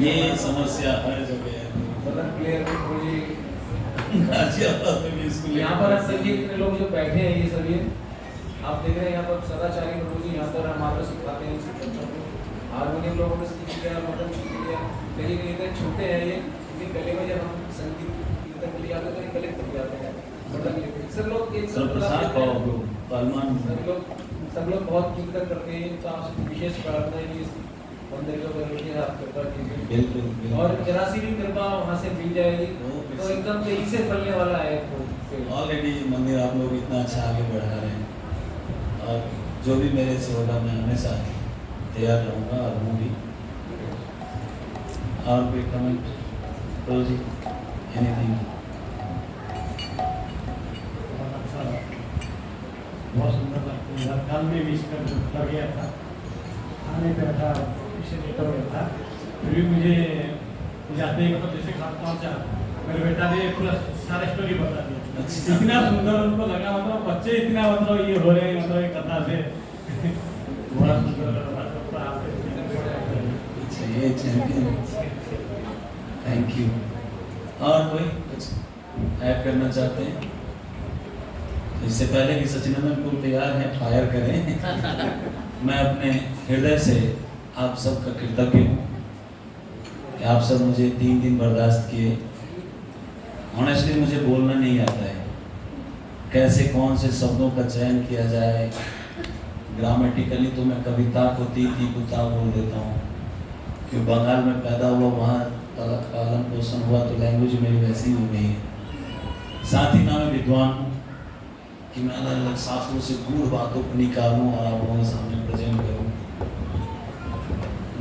ये समस्या हर जगह है। मदन प्लेयर भी थोड़ी गाजियाबाद में भी इसको यहाँ पर आप देखिए इतने लोग जो बैठे हैं, ये सभी आप देख रहे हैं, यहाँ पर सदाचारी प्रभु जी यहाँ पर हमारे सिखाते हैं, हारमोनियम लोगों ने सीख लिया, मदन सीख लिया, लेकिन इतने छोटे हैं ये, लेकिन गले में जब हम संगीत कीर्तन के लिए आते हैं तो गले थक जाते हैं। सब लोग सब लोग बहुत कीर्तन करते हैं, तो आपसे विशेष प्रार्थना है कि इस मंदिर के ऊपर विशेष आप कृपा कीजिए, और जरा सी भी कृपा वहाँ से मिल जाएगी तो एकदम तेजी से फलने वाला है। ऑलरेडी मंदिर आप लोग इतना अच्छा आगे बढ़ा रहे हैं, और जो भी मेरे से होगा मैं हमेशा तैयार रहूँगा और हूँ भी। और कोई कमेंट जी, एनीथिंग? बहुत सुंदर लगता है। कल में भी इसका लग गया था, आने पे था, इसे लेटा हुआ था, फिर भी मुझे जाते ही मतलब जैसे खाना पहुँचा, मेरे बेटा ने पूरा सारा स्टोरी बता दिया। इतना सुंदर उनको लगा, मतलब बच्चे इतना मतलब ये हो रहे हैं, मतलब एक कथा से बड़ा सुंदर लगा। ये चैंपियन, थैंक यू। और कोई कुछ ऐड करना चाहते हैं? इससे पहले कि सचिनंदन को तैयार हैं, फायर करें, मैं अपने हृदय से आप सबका कृतज्ञ हूँ कि आप सब मुझे 3 दिन बर्दाश्त किए। ऑनेस्टली मुझे बोलना नहीं आता है, कैसे कौन से शब्दों का चयन किया जाए। ग्रामेटिकली तो मैं कविता को ती कुत्ता बोल देता हूँ, कि बंगाल में पैदा हुआ, वहाँ पालन पोषण हुआ, तो लैंग्वेज मेरी वैसी हो गई है। साथ ही ना मैं विद्वान हूँ कि मैं अलग अलग शास्त्रों से गूढ़ बातों को निकालूं और आप लोगों के सामने प्रेजेंट करूं,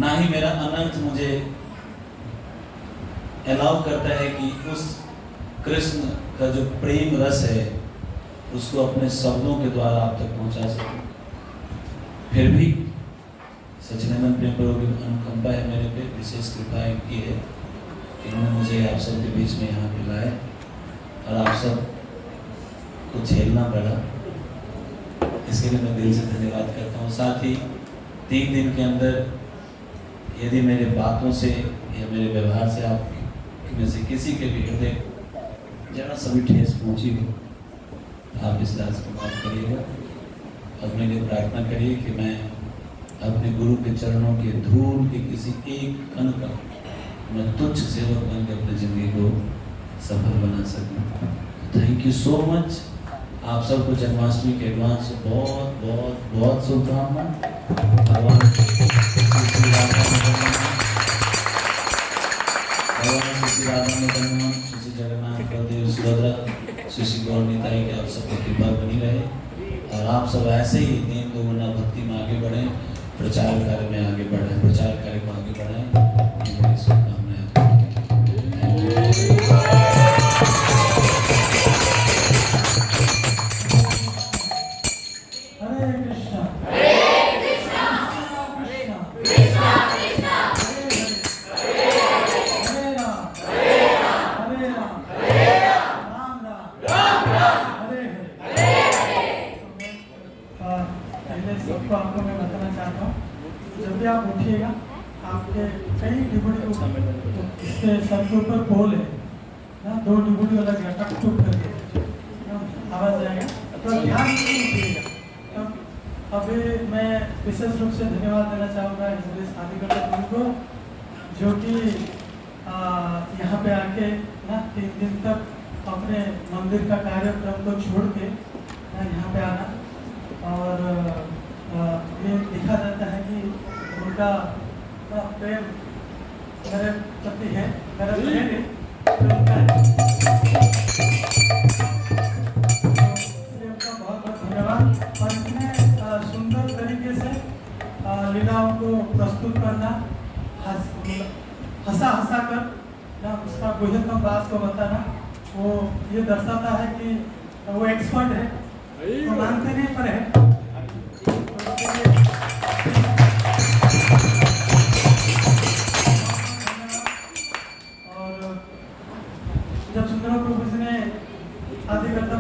ना ही मेरा अनर्थ मुझे अलाउ करता है कि उस कृष्ण का जो प्रेम रस है उसको अपने शब्दों के द्वारा आप तक पहुंचा सकूं। फिर भी सचिनंदन प्रेम प्रभु की अनुकंपा है मेरे पे, विशेष कृपा की है कि उन्होंने मुझे आप सब के बीच में यहाँ पे लाए, और आप सब को झेलना पड़ा, इसके लिए मैं दिल से धन्यवाद करता हूँ। साथ ही 3 दिन के अंदर यदि मेरे बातों से या मेरे व्यवहार से आप में से किसी के भी हृदय जरा सभी ठेस पहुँची हो, आप इस राज को माफ करिएगा और मेरे लिए प्रार्थना करिए कि मैं अपने गुरु के चरणों के धूल के किसी एक कण का मैं तुच्छ सेवक बन के अपनी ज़िंदगी को सफल बना सकूं। Thank you so much. आप सबको जन्माष्टमी के एडवांस बहुत बहुत बहुत शुभकामनाएं। भगवान श्री राधा में श्री जगन्नाथ बलदेव सुभद्रा श्री गौरनीताई के आप सबको कृपा बनी रहे और आप सब ऐसे ही दिन दोगुना भक्ति में आगे बढ़ें, प्रचार कार्य में आगे बढ़ें, प्रचार कार्य को आगे बढ़ाएं। मेरी शुभकामनाएं। हरे कृष्णा सबको आपको मैं बताना चाहता हूँ, जब भी आप उठिएगा आपके कई डिबुटी इसके सर के ऊपर पोल है ना, 2 डिबुटी वाला गया टक टुक करके आवाज आएगा, तो ध्यान से उठिएगा। तो अभी मैं विशेष रूप से धन्यवाद देना चाहूँगा इसलिए शादी करते को, जो कि यहाँ पे आके ना 3 दिन तक अपने मंदिर का कार्यक्रम को छोड़ के यहाँ पे आना और ये देखा जाता है कि उनका प्रेम मेरे प्रति है, मेरा प्रेम है तो उनका है। इसलिए उनका बहुत बहुत धन्यवाद और इतने सुंदर तरीके से लीलाओं को प्रस्तुत करना, हंसा कर ना उसका गुह्यतम बात को बताना, वो ये दर्शाता है कि वो एक्सपर्ट है, तो मानते नहीं पर है। और जब सुंदर प्रभु जी ने आदिकर्ता